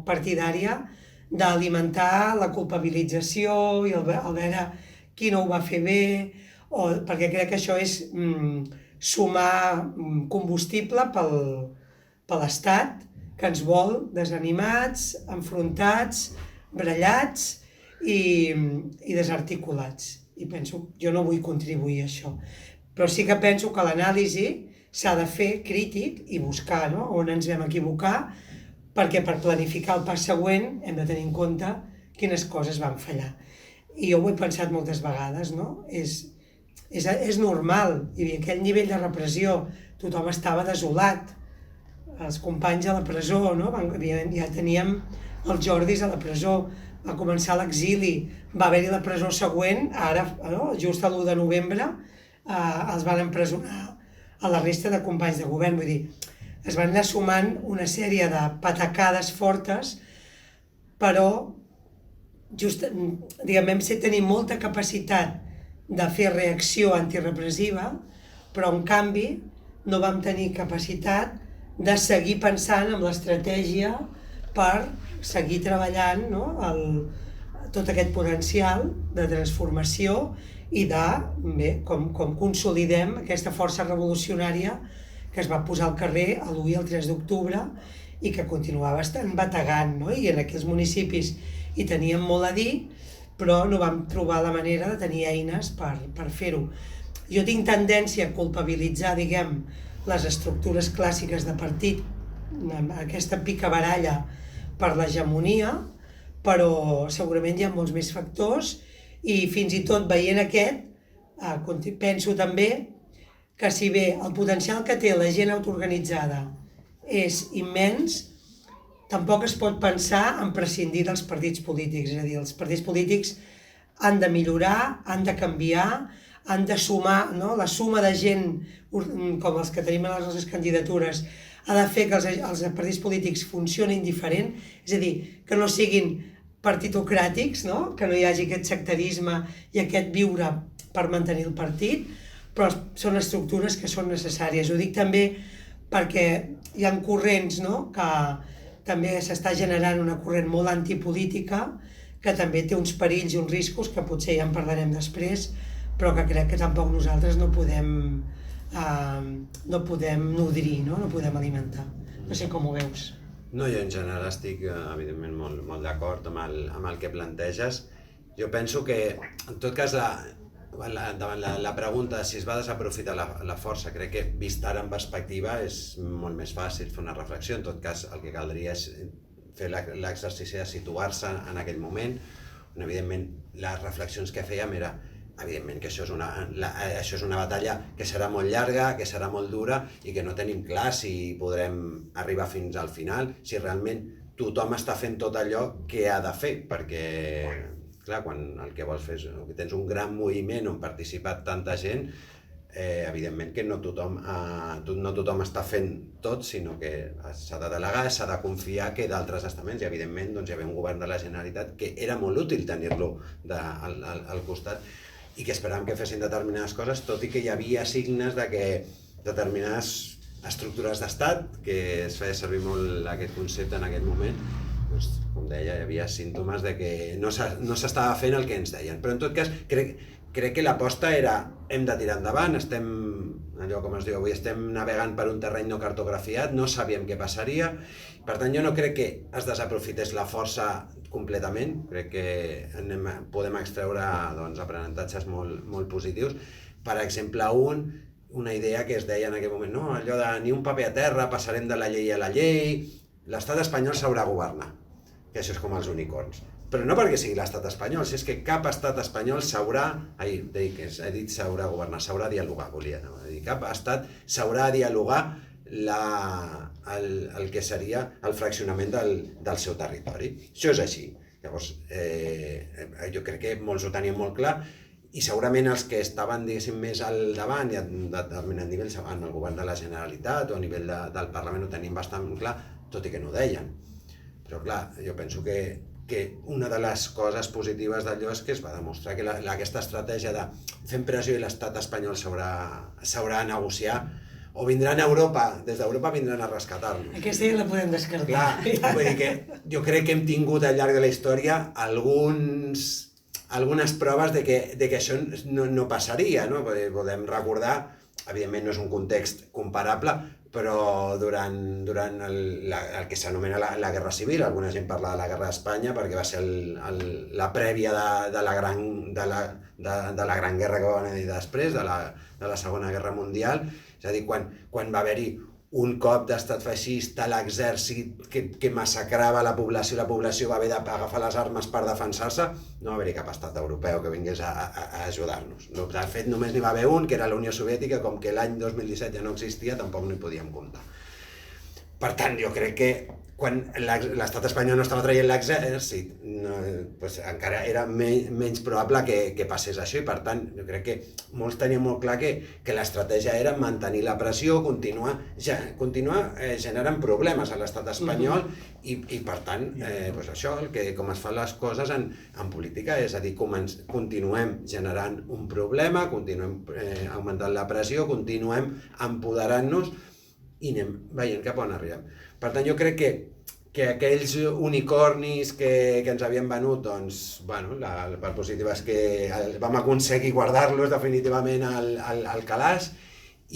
partidària d'alimentar la culpabilització i el veure qui no ho va fer bé, perquè crec que això és sumar combustible per l'Estat, que ens vol desanimats, enfrontats, brallats i desarticulats. I penso, jo no vull contribuir a això. Però sí que penso que l'anàlisi s'ha de fer crític i buscar on ens vam equivocar, perquè per planificar el pas següent hem de tenir en compte quines coses van fallar. I jo ho he pensat moltes vegades, és normal, hi havia aquell nivell de repressió, tothom estava desolat, els companys a la presó, ja teníem els Jordis a la presó, va començar l'exili, va haver-hi la presó següent, ara, just l'1 de novembre, els van empresonar a la resta de companys de govern, vull dir, es van anar sumant una sèrie de patacades fortes, però vam tenir molta capacitat de fer reacció antirepressiva, però en canvi no vam tenir capacitat de seguir pensant en l'estratègia per seguir treballant tot aquest potencial de transformació i de com consolidem aquesta força revolucionària que es va posar al carrer l'1 i el 3 d'octubre i que continuava estant bategant, i en aquells municipis hi teníem molt a dir, però no vam trobar la manera de tenir eines per fer-ho. Jo tinc tendència a culpabilitzar, les estructures clàssiques de partit, aquesta picabaralla per l'hegemonia, però segurament hi ha molts més factors i fins i tot veient aquest penso també que si bé el potencial que té la gent autoorganitzada és immens, tampoc es pot pensar en prescindir dels partits polítics. És a dir, els partits polítics han de millorar, han de canviar, han de sumar, no? La suma de gent com els que tenim a les nostres candidatures ha de fer que els partits polítics funcionin diferent, és a dir, que no siguin partitocràtics, no? Que no hi hagi aquest sectarisme i aquest viure per mantenir el partit, però són estructures que són necessàries. Ho dic també perquè hi ha corrents, no? Que també s'està generant una corrent molt antipolítica, que també té uns perills i uns riscos que potser ja en parlarem després, però que crec que tampoc nosaltres no podem nodrir, no podem alimentar. No sé com ho veus. No, jo en general estic evidentment molt d'acord amb el que planteges. Jo penso que, en tot cas, davant la pregunta si es va desaprofitar la força, crec que vist ara en perspectiva és molt més fàcil fer una reflexió. En tot cas, el que caldria és fer l'exercici de situar-se en aquell moment, on evidentment les reflexions que fèiem era evidentment que això és una batalla que serà molt llarga, que serà molt dura i que no tenim clar si podrem arribar fins al final, si realment tothom està fent tot allò que ha de fer, perquè clar, quan el que vols fer és que tens un gran moviment on participa tanta gent, evidentment que no tothom està fent tot, sinó que s'ha de delegar, s'ha de confiar que d'altres estaments, i evidentment hi havia un govern de la Generalitat que era molt útil tenir-lo al costat i que esperàvem que fessin determinades coses, tot i que hi havia signes de que determinades estructures d'estat, que es feia servir molt aquest concepte en aquell moment, doncs, com deia, hi havia símptomes de que no s'estava fent el que ens deien. Però en tot cas, crec que l'aposta era hem de tirar endavant, estem, allò com es diu avui, estem navegant per un terreny no cartografiat, no sabíem què passaria. Per tant, jo no crec que es desaprofités la força completament, crec que podem extreure aprenentatges molt positius. Per exemple, una idea que es deia en aquell moment, no, allò de ni un paper a terra, passarem de la llei a la llei, l'estat espanyol sabrà governar, que això és com els unicorns. Però no perquè sigui l'estat espanyol, si és que cap estat espanyol sabrà governar, sabrà dialogar, volia dir, cap estat sabrà dialogar el que seria el fraccionament del seu territori. Això és així. Llavors, jo crec que molts ho tenien molt clar i segurament els que estaven, diguéssim, més al davant i a determinat nivell, en el govern de la Generalitat o a nivell del Parlament ho tenien bastant clar, tot i que no ho deien. Però clar, jo penso que una de les coses positives d'allò és que es va demostrar que aquesta estratègia de fem pressió i l'estat espanyol sabrà negociar, o vindran a Europa, des d'Europa vindran a rescatar-nos. Aquesta ja la podem descartar. Clar, vull dir que jo crec que hem tingut al llarg de la història algunes proves de que això no passaria, no? Podem recordar, evidentment no és un context comparable, però durant el que s'anomena la Guerra Civil, alguna gent parla de la Guerra d'Espanya perquè va ser la prèvia de la Gran Guerra que va venir després, de la Segona Guerra Mundial, és a dir, quan va haver-hi un cop d'estat feixista, l'exèrcit que massacrava la població va haver d'agafar les armes per defensar-se, no va haver-hi cap estat europeu que vingués a ajudar-nos. De fet, només n'hi va haver un, que era la Unió Soviètica, com que l'any 2017 ja no existia, tampoc no hi podíem comptar. Per tant, jo crec que quan l'estat espanyol no estava traient l'exèrcit, encara era menys probable que passés això, i per tant, jo crec que molts tenien molt clar que l'estratègia era mantenir la pressió, continuar generant problemes a l'estat espanyol, i per tant, això, com es fan les coses en política, és a dir, continuem generant un problema, continuem augmentant la pressió, continuem empoderant-nos i anem veient cap on arribem. Per tant, jo crec que aquells unicornis que ens havien venut, doncs, la part positiva és que vam aconseguir guardar-los definitivament al calaix,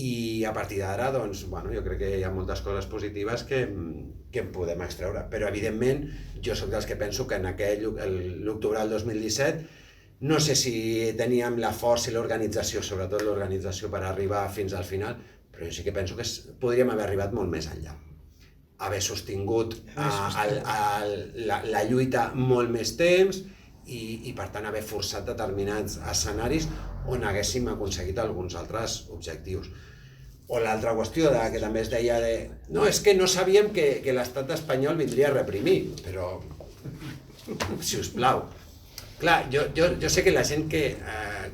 i a partir d'ara, doncs, jo crec que hi ha moltes coses positives que en podem extreure. Però, evidentment, jo soc dels que penso que en l'octubre del 2017 no sé si teníem la força i l'organització, sobretot l'organització, per arribar fins al final, però jo sí que penso que podríem haver arribat molt més enllà. Haver sostingut la lluita molt més temps i per tant haver forçat determinats escenaris on haguéssim aconseguit alguns altres objectius. O l'altra qüestió que també es deia no, és que no sabíem que l'estat espanyol vindria a reprimir, però si us plau. Clar, jo sé que la gent que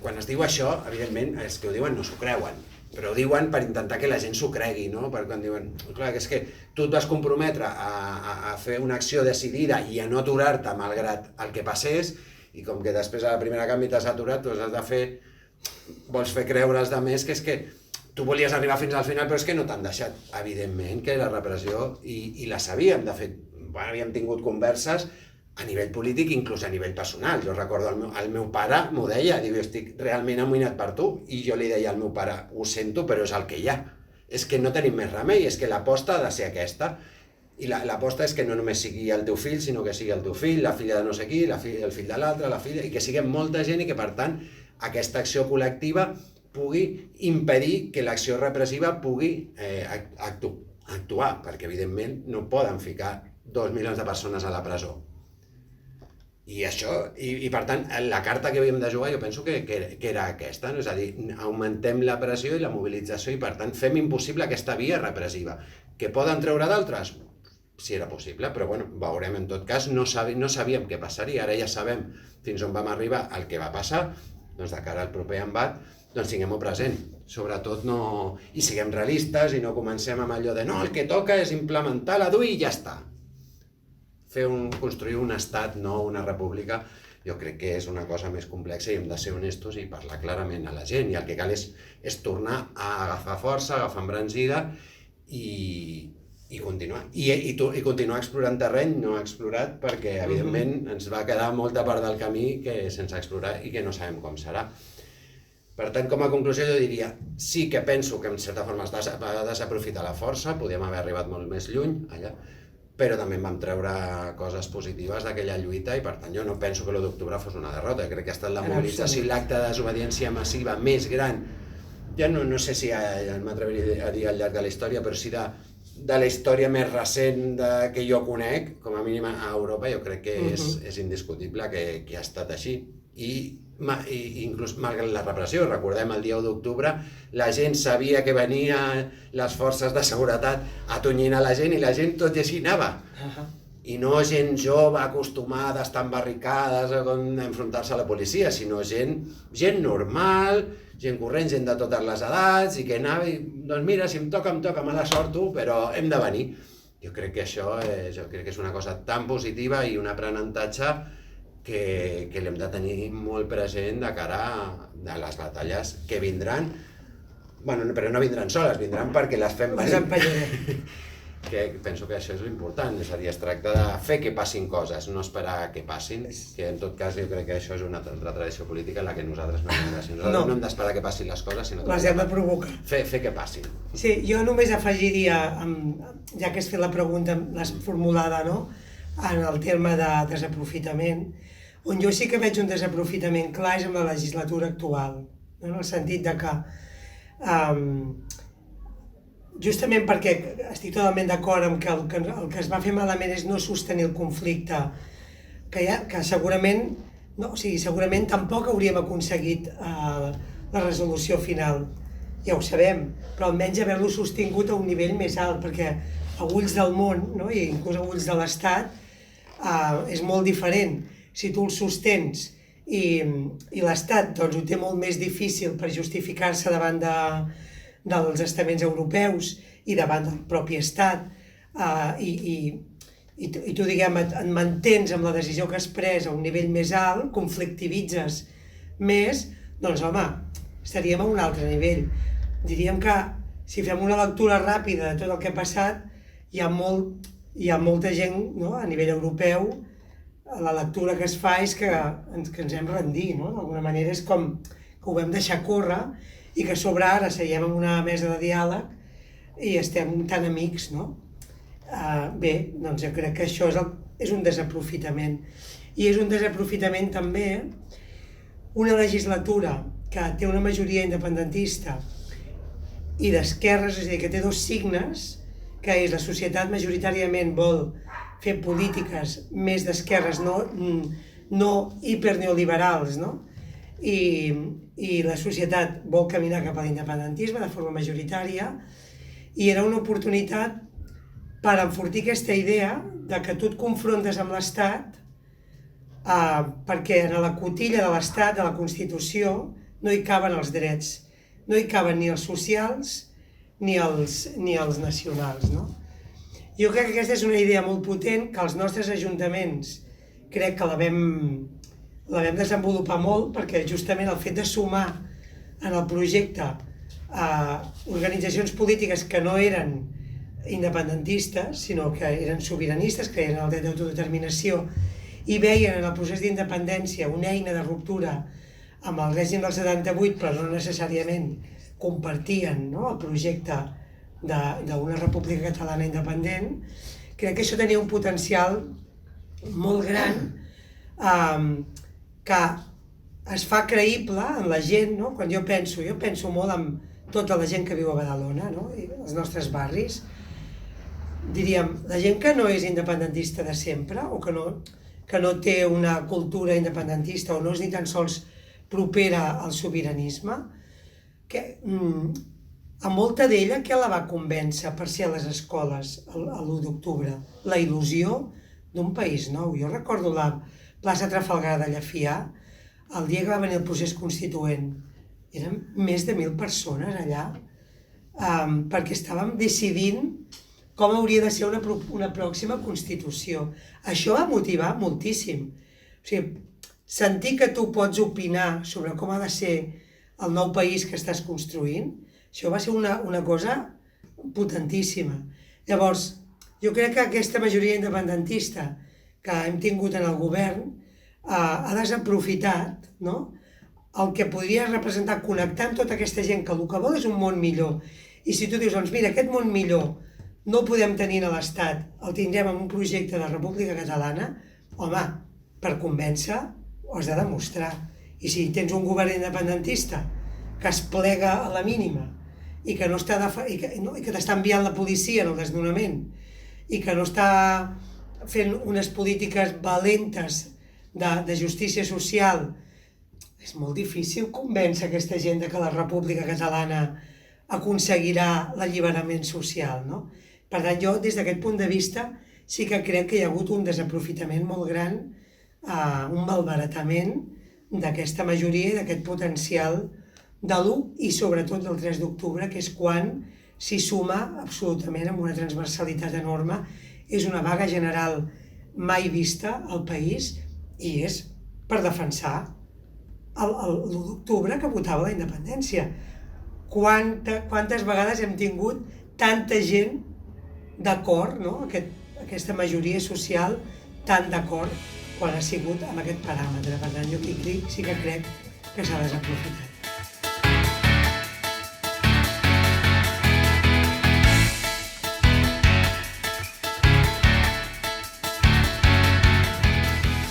quan es diu això, evidentment, els que ho diuen no s'ho creuen, però ho diuen per intentar que la gent s'ho cregui, no? Perquè quan diuen, clar, que és que tu et vas comprometre a fer una acció decidida i a no aturar-te malgrat el que passés, i com que després a la primera canvi t'has aturat, doncs has de fer, vols fer creure als altres que és que tu volies arribar fins al final, però és que no t'han deixat. Evidentment que la repressió, i la sabíem, de fet, havíem tingut converses a nivell polític, inclús a nivell personal. Jo recordo el meu pare m'ho deia, diu, estic realment amoïnat per tu, i jo li deia al meu pare, ho sento, però és el que hi ha. És que no tenim més remei, és que l'aposta ha de ser aquesta. I l'aposta és que no només sigui el teu fill, sinó que sigui el teu fill, la filla de no sé qui, el fill de l'altre, la filla, i que siguem molta gent i que, per tant, aquesta acció col·lectiva pugui impedir que l'acció repressiva pugui actuar, perquè, evidentment, no poden ficar 2 milions de persones a la presó. I això, i per tant, la carta que havíem de jugar jo penso que era aquesta, no? És a dir, augmentem la pressió i la mobilització i per tant fem impossible aquesta via repressiva. Que poden treure d'altres? Si era possible, però bueno, veurem en tot cas, no sabíem què passaria, ara ja sabem fins on vam arribar, el que va passar, doncs de cara al proper embat, doncs tinguem-ho present, sobretot no... i siguem realistes i no comencem amb allò de no, el que toca és implementar la DUI i ja està. Construir un estat nou, una república, jo crec que és una cosa més complexa i hem de ser honestos i parlar clarament a la gent. I el que cal és tornar a agafar força, agafar embranzida i continuar. I continuar explorant terreny no explorat perquè, evidentment, ens va quedar molta part del camí sense explorar i que no sabem com serà. Per tant, com a conclusió, jo diria sí que penso que en certa forma es va desaprofitar la força, podíem haver arribat molt més lluny allà, però també vam treure coses positives d'aquella lluita i per tant jo no penso que l'1 d'octubre fos una derrota, crec que ha estat la mobilització i l'acte de desobediència massiva més gran, ja no sé si m'atreviria a dir al llarg de la història, però sí de la història més recent que jo conec, com a mínim a Europa, jo crec que és indiscutible que ha estat així. I inclús malgrat la repressió, recordem el dia 1 d'octubre, la gent sabia que venien les forces de seguretat a atonyir a la gent i la gent tot i així anava. I no gent jove acostumada a estar en barricades a enfrontar-se a la policia, sinó gent normal, gent corrent, gent de totes les edats i que anava i, doncs mira, si em toca, mala sort tu, però hem de venir. Jo crec que això és una cosa tan positiva i un aprenentatge que l'hem de tenir molt present de cara a les batalles que vindran, però no vindran soles, vindran perquè les fem venir. Penso que això és l'important, és a dir, es tracta de fer que passin coses, no esperar que passin, que en tot cas jo crec que això és una altra tradició política en la que nosaltres no hem d'esperar que passin les coses, sinó les hem de provocar. Fer que passin. Sí, jo només afegiria, ja que has fet la pregunta, l'has formulada, no?, en el terme de desaprofitament, on jo sí que veig un desaprofitament clar és amb la legislatura actual, en el sentit de que, justament perquè estic totalment d'acord amb que el que es va fer malament és no sostenir el conflicte, que segurament tampoc hauríem aconseguit la resolució final, ja ho sabem, però almenys haver-lo sostingut a un nivell més alt, perquè a ulls del món, i inclús a ulls de l'Estat, és molt diferent. Si tu el sostens i l'Estat ho té molt més difícil per justificar-se davant dels estaments europeus i davant del propi Estat, i tu, diguem, et mantens amb la decisió que has pres a un nivell més alt, conflictivitzes més, doncs home, estaríem a un altre nivell. Diríem que si fem una lectura ràpida de tot el que ha passat, hi ha molta gent a nivell europeu, la lectura que es fa és que ens hem rendit, d'alguna manera és com que ho vam deixar córrer i que a sobre ara seiem en una mesa de diàleg i estem tan amics, no? Bé, doncs jo crec que això és un desaprofitament. I és un desaprofitament també una legislatura que té una majoria independentista i d'esquerres, és a dir, que té dos signes, que és la societat majoritàriament vol fer polítiques més d'esquerres, no hiperneoliberals, no? I la societat vol caminar cap a l'independentisme de forma majoritària i era una oportunitat per enfortir aquesta idea de que tu et confrontes amb l'Estat perquè en la cotilla de l'Estat, de la Constitució, no hi caben els drets, no hi caben ni els socials ni els nacionals, no? Jo crec que aquesta és una idea molt potent que els nostres ajuntaments crec que la vam desenvolupar molt perquè justament el fet de sumar en el projecte organitzacions polítiques que no eren independentistes, sinó que eren sobiranistes, creien en el dret d'autodeterminació i veien en el procés d'independència una eina de ruptura amb el règim del 78, però no necessàriament compartien, no, el projecte d'una república catalana independent. Crec que això tenia un potencial molt gran que es fa creïble en la gent, no? Quan jo penso molt en tota la gent que viu a Badalona, no? I els nostres barris. Diríem, la gent que no és independentista de sempre o que no té una cultura independentista o no és ni tan sols propera al sobiranisme, a molta d'ella què la va convèncer per ser a les escoles l'1 d'octubre? La il·lusió d'un país nou. Jo recordo la plaça Trafalgar de Llefià, el dia que va venir el procés constituent. Eren més de 1.000 persones allà, perquè estàvem decidint com hauria de ser una pròxima Constitució. Això va motivar moltíssim. O sigui, sentir que tu pots opinar sobre com ha de ser el nou país que estàs construint, això va ser una cosa potentíssima. Llavors, jo crec que aquesta majoria independentista que hem tingut en el govern ha desaprofitat, no?, el que podria representar connectar amb tota aquesta gent que el que vol és un món millor. I si tu dius, doncs mira, aquest món millor no el podem tenir a l'Estat, el tindrem en un projecte de República Catalana, home, per convèncer ho has de demostrar. I si tens un govern independentista que es plega a la mínima i que t'està enviant la policia en el desnonament i que no està fent unes polítiques valentes de justícia social, és molt difícil convèncer aquesta gent que la República Catalana aconseguirà l'alliberament social, no? Per tant, jo, des d'aquest punt de vista, sí que crec que hi ha hagut un desaprofitament molt gran, un malbaratament d'aquesta majoria i d'aquest potencial de l'1 i sobretot del 3 d'octubre, que és quan s'hi suma absolutament amb una transversalitat enorme. És una vaga general mai vista al país i és per defensar l'1 d'octubre que votava la independència. Quantes vegades hem tingut tanta gent d'acord, no? Aquesta majoria social tan d'acord quan ha sigut amb aquest paràmetre. Per tant, jo aquí sí que crec que s'ha desaprofitat.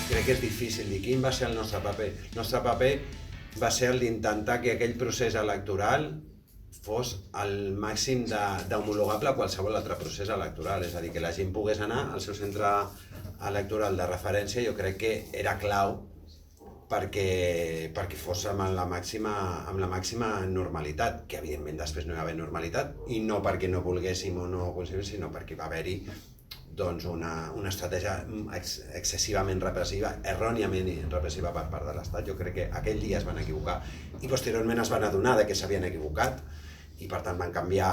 Crec que és difícil dir quin va ser el nostre paper. El nostre paper va ser el d'intentar que aquell procés electoral fos el màxim d'homologable a qualsevol altre procés electoral. És a dir, que la gent pogués anar al seu centre electoral de referència, jo crec que era clau perquè fos amb la màxima normalitat, que evidentment després no hi va haver normalitat, i no perquè no volguéssim o no aconseguíssim, sinó perquè va haver-hi una estratègia excessivament repressiva, erròniament repressiva per part de l'Estat. Jo crec que aquell dia es van equivocar i posteriorment es van adonar que s'havien equivocat i per tant van canviar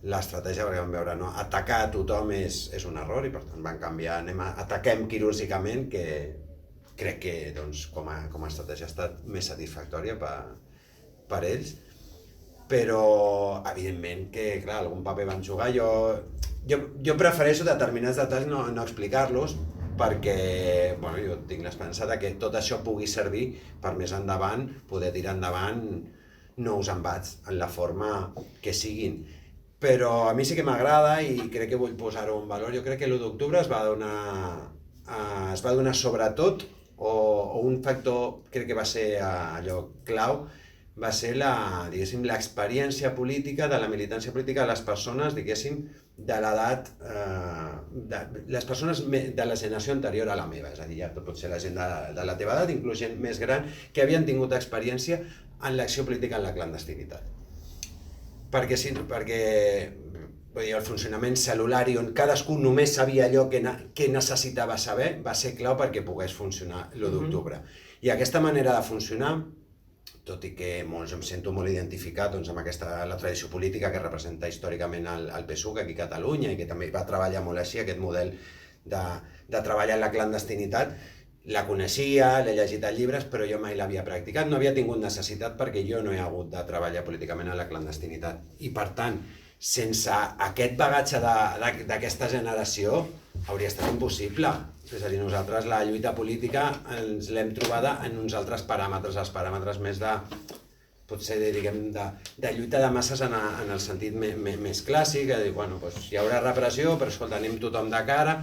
l'estratègia perquè van veure, no, atacar a tothom és un error i per tant van canviar, ataquem quirúrgicament, que crec que com a estratègia ha estat més satisfactòria per ells, però evidentment que, clar, algun paper van jugar. Jo prefereixo determinats detalls no explicar-los perquè jo tinc l'esperança que tot això pugui servir per més endavant poder tirar endavant nous embats en la forma que siguin. Però a mi sí que m'agrada i crec que vull posar-ho en valor. Jo crec que l'1 d'octubre es va donar sobretot, o un factor crec que va ser allò clau, va ser l'experiència política, de la militància política de les persones, diguéssim, de l'edat, les persones de la generació anterior a la meva, és a dir, ja pot ser la gent de la teva edat, inclús gent més gran, que havien tingut experiència en l'acció política en la clandestinitat. Perquè vull dir, el funcionament cel·lulari on cadascú només sabia allò que necessitava saber va ser clau perquè pogués funcionar l'1 d'octubre. I aquesta manera de funcionar, tot i que molts em sento molt identificat amb la tradició política que representa històricament el PSUC aquí a Catalunya i que també va treballar molt així, aquest model de treballar en la clandestinitat, la coneixia, l'he llegit a llibres, però jo mai l'havia practicat, no havia tingut necessitat perquè jo no he hagut de treballar políticament en la clandestinitat. I per tant, sense aquest bagatge d'aquesta generació hauria estat impossible. És a dir, nosaltres la lluita política ens l'hem trobada en uns altres paràmetres, els paràmetres més potser diguem, de lluita de masses en el sentit més clàssic, que dir, bueno, hi haurà repressió, però escolta, anem tothom de cara,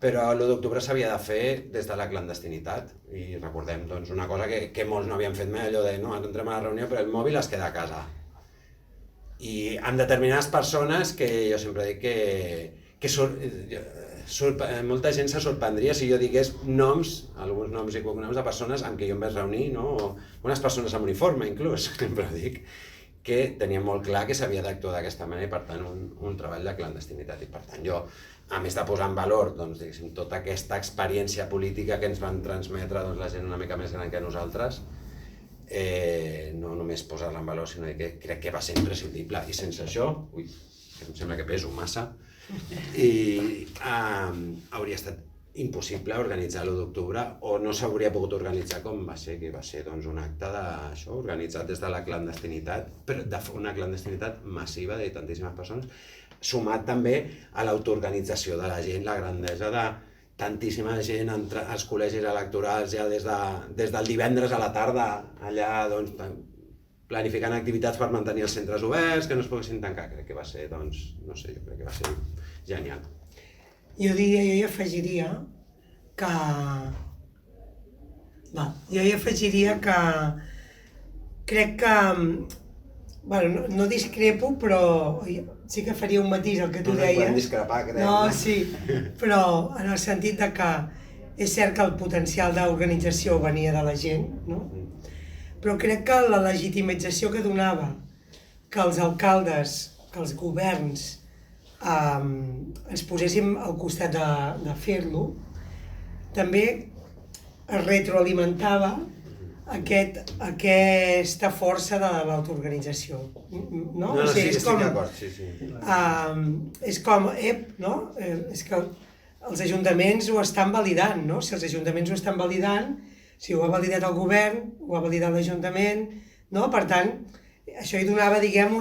però l'1 d'octubre s'havia de fer des de la clandestinitat. I recordem una cosa que molts no havien fet mai, allò de no, entrem a la reunió però el mòbil es queda a casa. I amb determinades persones que jo sempre dic que molta gent se sorprendria si jo digués alguns noms i cognoms de persones amb què jo em vaig reunir, no? Unes persones amb uniforme inclús, però dic que tenien molt clar que s'havia d'actuar d'aquesta manera i per tant un treball de clandestinitat. I per tant jo, a més de posar en valor tota aquesta experiència política que ens van transmetre la gent una mica més gran que nosaltres, no només posar-la en valor, sinó que crec que va ser imprescindible. I sense això, em sembla que peso massa, i hauria estat impossible organitzar l'1 d'octubre o no s'hauria pogut organitzar com va ser, que va ser un acte d'això, organitzat des de la clandestinitat, però una clandestinitat massiva de tantíssimes persones, sumat també a l'autoorganització de la gent, la grandesa de tantíssima gent als col·legis electorals ja des del divendres a la tarda, allà planificant activitats per mantenir els centres oberts, que no es poguessin tancar. Crec que va ser, no sé, jo crec que va ser genial. Jo hi afegiria que crec que, bueno, no discrepo, però sí que faria un matís al que tu deies. No podem discrepar, crec. No, sí, però en el sentit de que és cert que el potencial d'organització venia de la gent, no? Però crec que la legitimització que donava que els alcaldes, que els governs ens poséssim al costat de fer-lo, també es retroalimentava aquesta força de l'autoorganització, no? No, sí, estic d'acord, sí. És com, no? És que els ajuntaments ho estan validant, no? Si els ajuntaments ho estan validant, si ho ha validat el govern, ho ha validat l'Ajuntament, no? Per tant, això hi donava, diguem,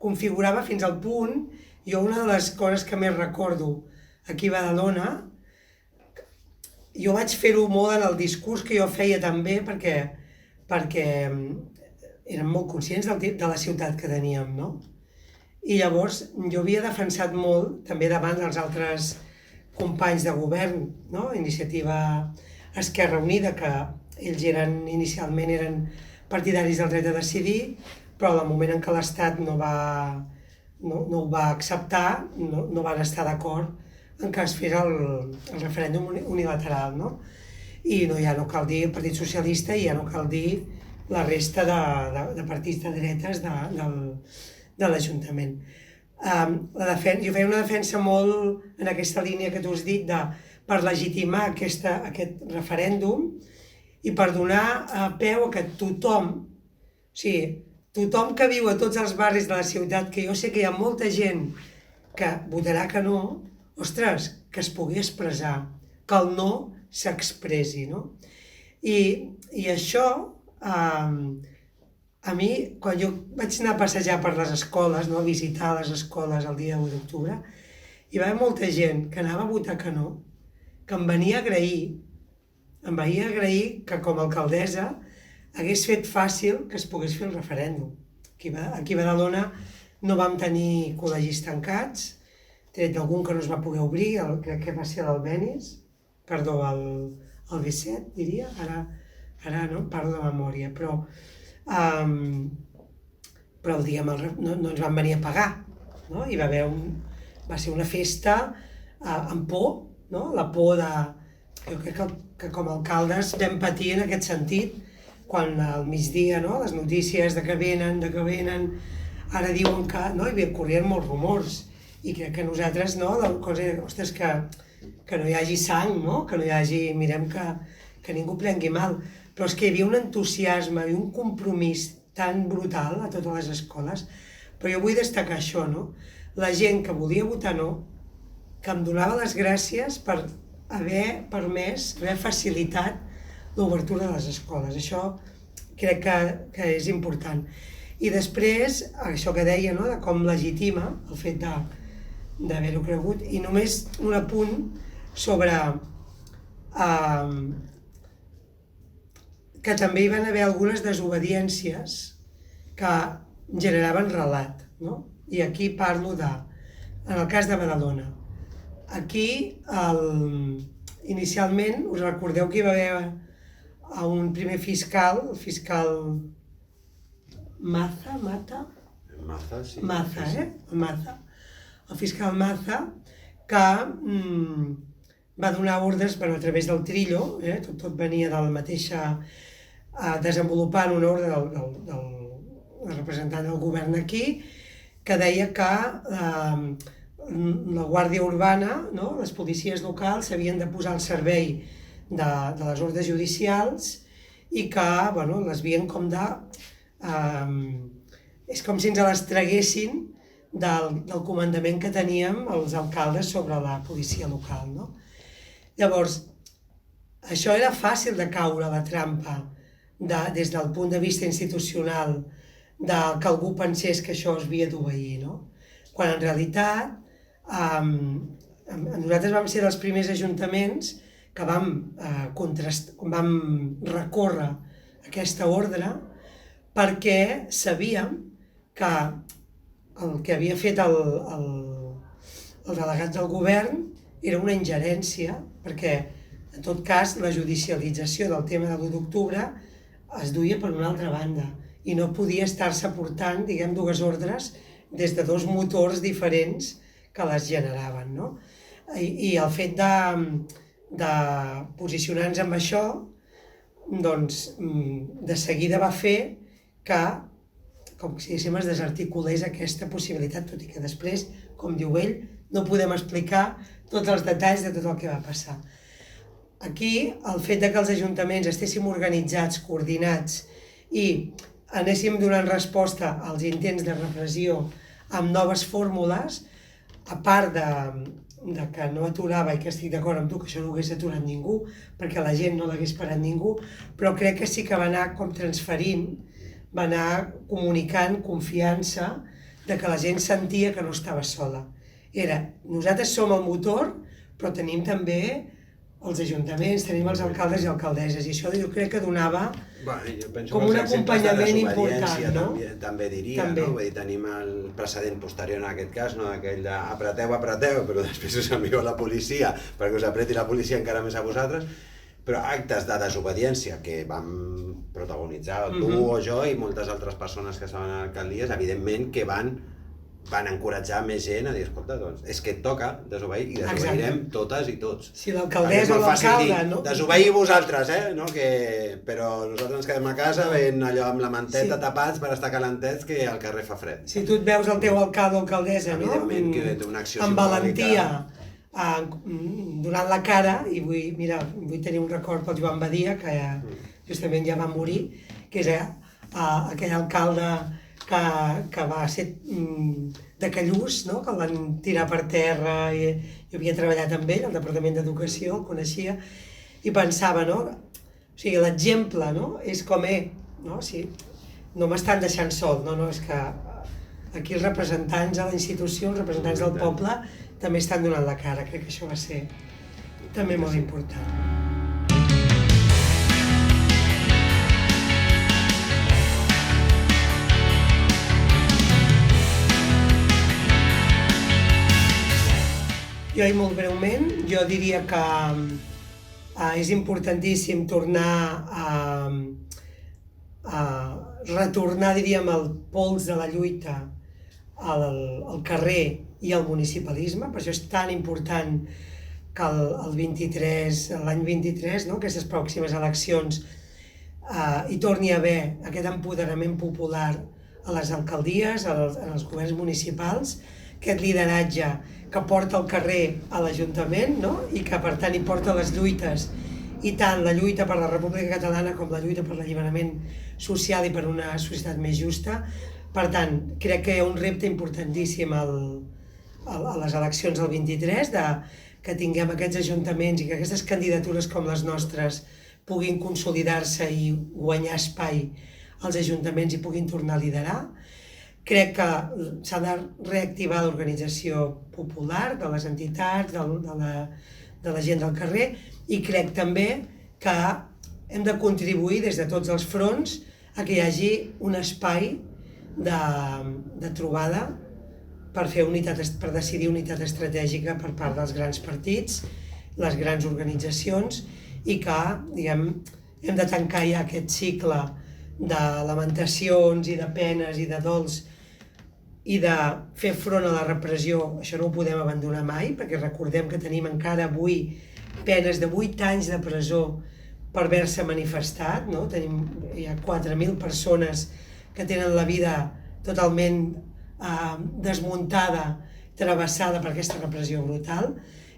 configurava fins al punt. Jo una de les coses que més recordo aquí a Badalona, jo vaig fer-ho molt en el discurs que jo feia també perquè érem molt conscients de la ciutat que teníem, no? I llavors jo havia defensat molt, també davant dels altres companys de govern, no? Iniciativa Esquerra Unida, que ells inicialment eren partidaris del dret a decidir, però al moment en què l'Estat no ho va acceptar, no van estar d'acord en què es fes el referèndum unilateral, no? I ja no cal dir el Partit Socialista i ja no cal dir la resta de partits de dretes de l'Ajuntament. Jo feia una defensa molt en aquesta línia que tu has dit per legitimar aquest referèndum i per donar peu a que tothom que viu a tots els barris de la ciutat, que jo sé que hi ha molta gent que votarà que no, ostres, que es pugui expressar, que el no s'expressi, no? I això, a mi, quan jo vaig anar a passejar per les escoles, a visitar les escoles el dia 1 d'octubre, hi va haver molta gent que anava a votar que no, que em venia a agrair que com a alcaldessa hagués fet fàcil que es pogués fer el referèndum. Aquí a Badalona no vam tenir col·legis tancats, tret d'algun que no es va poder obrir, crec que va ser l'Albenis, el B7, diria, ara no, parlo de memòria, però però el dia no ens van venir a pagar, no? Hi va ser una festa amb por, no? La por de... Jo crec que com a alcaldes vam patir en aquest sentit, quan al migdia, no? Les notícies de que venen, ara diuen que, no? Hi corrien molts rumors, i crec que nosaltres, no? La cosa era, ostres, que no hi hagi sang, no? Que no hi hagi, mirem que ningú prengui mal, però és que hi havia un entusiasme i un compromís tan brutal a totes les escoles, però jo vull destacar això, no? La gent que volia votar no, que em donava les gràcies per haver permès, haver facilitat l'obertura de les escoles. Això crec que és important. I després, això que deia, no? De com legitima el fet d'haver-ho cregut. I només un apunt sobre que també hi van haver algunes desobediències que generaven relat, no? I aquí parlo en el cas de Badalona. Aquí, inicialment, us recordeu que hi va haver un primer fiscal, el fiscal Maza, sí. Maza, Maza. El fiscal Maza, que va donar ordres a través del Trillo, tot venia de la mateixa, desenvolupant una ordre del representant del govern aquí, que deia que la Guàrdia Urbana, no? Les policies locals s'havien de posar al servei de les ordres judicials i que les havien com de... És com si ens les traguessin del comandament que teníem els alcaldes sobre la policia local, no? Llavors, això era fàcil de caure a la trampa des del punt de vista institucional que algú pensés que això es havia d'obeir, no? Quan en realitat nosaltres vam ser dels primers ajuntaments que vam recórrer aquesta ordre perquè sabíem que el que havia fet el delegat del govern era una ingerència, perquè en tot cas la judicialització del tema de l'1 d'octubre es duia per una altra banda i no podia estar-se portant, diguem, dues ordres des de dos motors diferents que les generaven, no? I el fet de posicionar-nos amb això, doncs, de seguida va fer que, com si diguéssim, es desarticulés aquesta possibilitat, tot i que després, com diu ell, no podem explicar tots els detalls de tot el que va passar. Aquí, el fet que els ajuntaments estéssim organitzats, coordinats i anéssim donant resposta als intents de repressió amb noves fórmules, a part de que no aturava, i que estic d'acord amb tu, que això no ho hagués aturat ningú, perquè la gent no l'hagués parat ningú, però crec que sí que va anar com transferint, va anar comunicant confiança de que la gent sentia que no estava sola. Nosaltres som el motor, però tenim també els ajuntaments, tenim els alcaldes i alcaldesses, i això jo crec que donava com un acompanyament important, no? També diria, no? Vull dir, tenim el precedent posterior en aquest cas, no? Aquell de apreteu, però després us envio la policia perquè us apreti la policia encara més a vosaltres, però actes de desobediència que vam protagonitzar tu o jo i moltes altres persones que estaven a l'alcaldia, evidentment que van encoratjar més gent a dir, escolta, doncs, és que et toca desobeir i desobeirem totes i tots. Si l'alcaldessa o l'alcalde, no? Desobeir vosaltres, però nosaltres ens quedem a casa veient allò amb la manteta tapats per estar calentets que al carrer fa fred. Si tu et veus el teu alcalde o alcaldessa, no? Evidentment que té una acció amb valentia, donant la cara, i vull tenir un record pel Joan Badia, que justament ja va morir, que és aquell alcalde que va ser de Callús, no? Que el van tirar per terra, i jo havia treballat amb ell al Departament d'Educació, el coneixia, i pensava, no? O sigui, l'exemple, no? És com no? Si no m'estan deixant sol, no, és que aquí els representants de la institució, els representants del poble, també estan donant la cara. Crec que això va ser també molt important. Jo, i molt breument, jo diria que és importantíssim tornar a retornar, diríem, el pols de la lluita al carrer i al municipalisme. Per això és tan important que l'any 23, no? Aquestes pròximes eleccions, hi torni a haver aquest empoderament popular a les alcaldies, en els governs municipals, aquest lideratge que porta al carrer a l'Ajuntament, no? I que per tant hi porta les lluites, i tant la lluita per la República Catalana com la lluita per l'alliberament social i per una societat més justa. Per tant, crec que hi ha un repte importantíssim a les eleccions del 23, que tinguem aquests ajuntaments i que aquestes candidatures com les nostres puguin consolidar-se i guanyar espai als ajuntaments i puguin tornar a liderar. Crec que s'ha de reactivar l'organització popular de les entitats, de la gent del carrer, i crec també que hem de contribuir des de tots els fronts a que hi hagi un espai de trobada per decidir unitat estratègica per part dels grans partits, les grans organitzacions, i que, diguem, hem de tancar ja aquest cicle de lamentacions i de penes i de dols i de fer front a la repressió. Això no ho podem abandonar mai, perquè recordem que tenim encara avui penes de 8 anys de presó per haver-se manifestat, no? Hi ha 4.000 persones que tenen la vida totalment desmuntada, travessada per aquesta repressió brutal,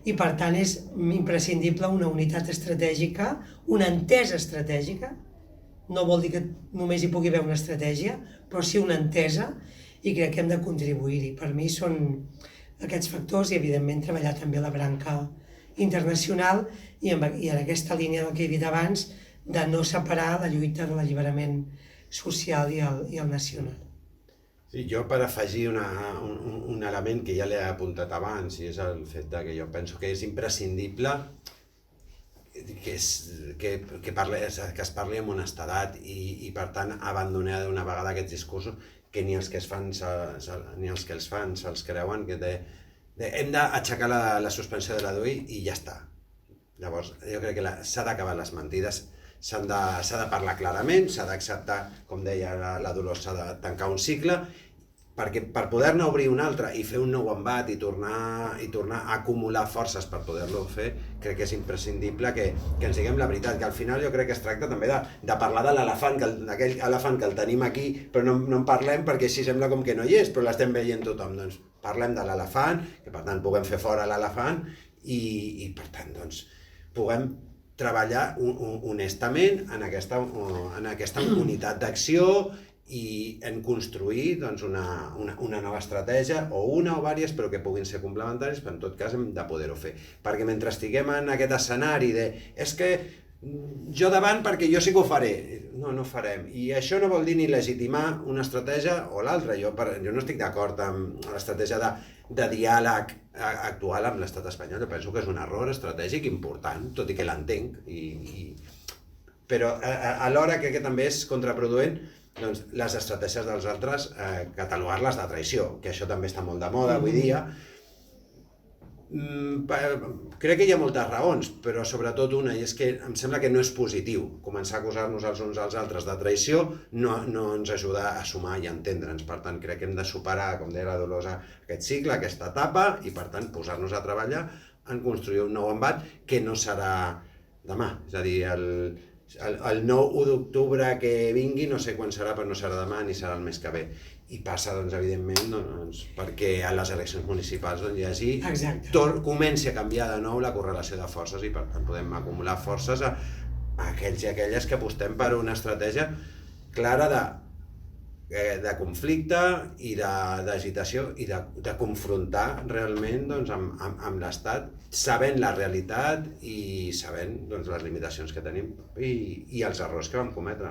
i per tant és imprescindible una unitat estratègica, una entesa estratègica. No vol dir que només hi pugui haver una estratègia, però sí una entesa, i crec que hem de contribuir-hi. Per mi són aquests factors i, evidentment, treballar també la branca internacional i en aquesta línia del que he dit abans, de no separar la lluita de l'alliberament social i el nacional. Sí, jo per afegir un element que ja l'he apuntat abans, i és el fet que jo penso que és imprescindible que es parli amb honestedat i per tant abandonar d'una vegada aquests discursos que ni els que els fan se'ls creuen, que hem d'aixecar la suspensió de la DUI i ja està. Llavors, jo crec que s'ha d'acabar les mentides, s'ha de parlar clarament, s'ha d'acceptar, com deia la Dolors, s'ha de tancar un cicle, perquè per poder-ne obrir un altre i fer un nou embat i tornar a acumular forces per poder-lo fer, crec que és imprescindible que ens diguem la veritat, que al final jo crec que es tracta també de parlar de l'elefant, d'aquell elefant que el tenim aquí, però no en parlem perquè així sembla com que no hi és, però l'estem veient tothom. Doncs parlem de l'elefant, que per tant puguem fer fora l'elefant i per tant doncs puguem treballar honestament en aquesta unitat d'acció i en construir doncs, una nova estratègia, o una o diverses, però que puguin ser complementaris, però en tot cas hem de poder-ho fer. Perquè mentre estiguem en aquest escenari de és que jo davant perquè jo sí que ho faré, no farem. I això no vol dir ni legitimar una estratègia o l'altra. Jo no estic d'acord amb l'estratègia de diàleg actual amb l'estat espanyol. Jo penso que és un error estratègic important, tot i que l'entenc. Però alhora crec que també és contraproduent doncs, les estratègies dels altres, catalogar-les de traïció, que això també està molt de moda avui dia. Crec que hi ha moltes raons, però sobretot una, i és que em sembla que no és positiu començar a acusar-nos els uns als altres de traïció, no ens ajuda a sumar i a entendre'ns. Per tant, crec que hem de superar, com deia la Dolors, aquest cicle, aquesta etapa, i per tant posar-nos a treballar en construir un nou embat que no serà demà, és a dir, el 9 d'octubre que vingui, no sé quan serà, però no serà demà ni serà el mes que ve. I passa, doncs, evidentment, perquè a les eleccions municipals hi hagi... comenci a canviar de nou la correlació de forces i, per tant, podem acumular forces a aquells i aquelles que apostem per una estratègia clara de conflicte i d'agitació i de confrontar realment amb l'Estat, sabent la realitat i sabent les limitacions que tenim i els errors que vam cometre.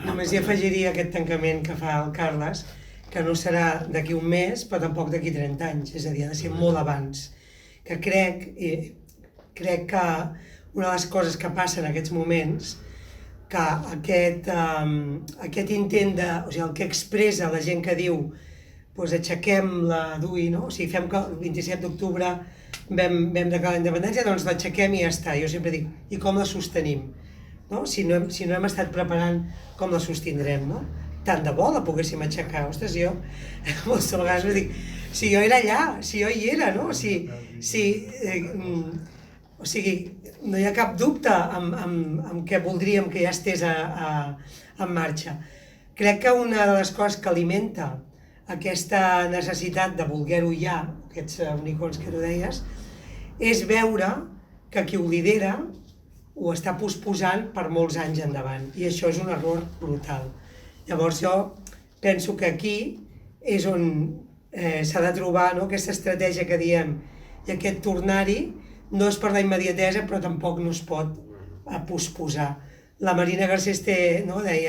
Només hi afegiria aquest tancament que fa el Carles, que no serà d'aquí un mes, però tampoc d'aquí 30 anys, és a dir, ha de ser molt abans. Que crec que una de les coses que passa en aquests moments, que aquest intent o sigui, el que expressa la gent que diu doncs aixequem la DUI, no? O sigui, fem que el 27 d'octubre vam declarar la independència, doncs l'aixequem i ja està. Jo sempre dic, i com la sostenim? No? Si no hem estat preparant, com la sostindrem? No? tant de bo la poguéssim aixecar. Ostres, jo moltes vegades me dic, si jo era allà, si jo hi era, no? O sigui, no hi ha cap dubte en què voldríem que ja estés en marxa. Crec que una de les coses que alimenta aquesta necessitat de voler-ho ja, aquests unicorns que tu deies, és veure que qui ho lidera ho està posposant per molts anys endavant, i això és un error brutal. Llavors jo penso que aquí és on s'ha de trobar aquesta estratègia que diem, i aquest tornar-hi no és per la immediatesa, però tampoc no es pot posposar. La Marina Garcés deia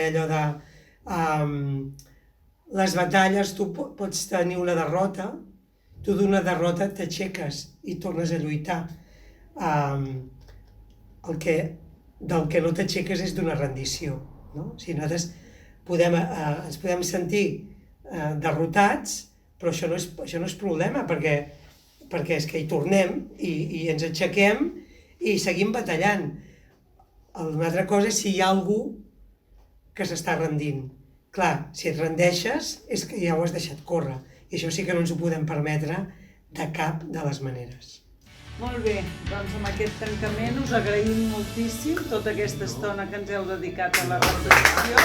allò de les batalles, tu pots tenir una derrota, tu d'una derrota t'aixeques i tornes a lluitar. Del que no t'aixeques és d'una rendició. O sigui, nosaltres ens podem sentir derrotats, però això no és problema, perquè és que hi tornem i ens aixequem i seguim batallant. Una altra cosa és si hi ha algú que s'està rendint. Clar, si et rendeixes és que ja ho has deixat córrer, i això sí que no ens ho podem permetre de cap de les maneres. Molt bé, doncs amb aquest tancament us agraïm moltíssim tota aquesta estona que ens heu dedicat a la reflexió.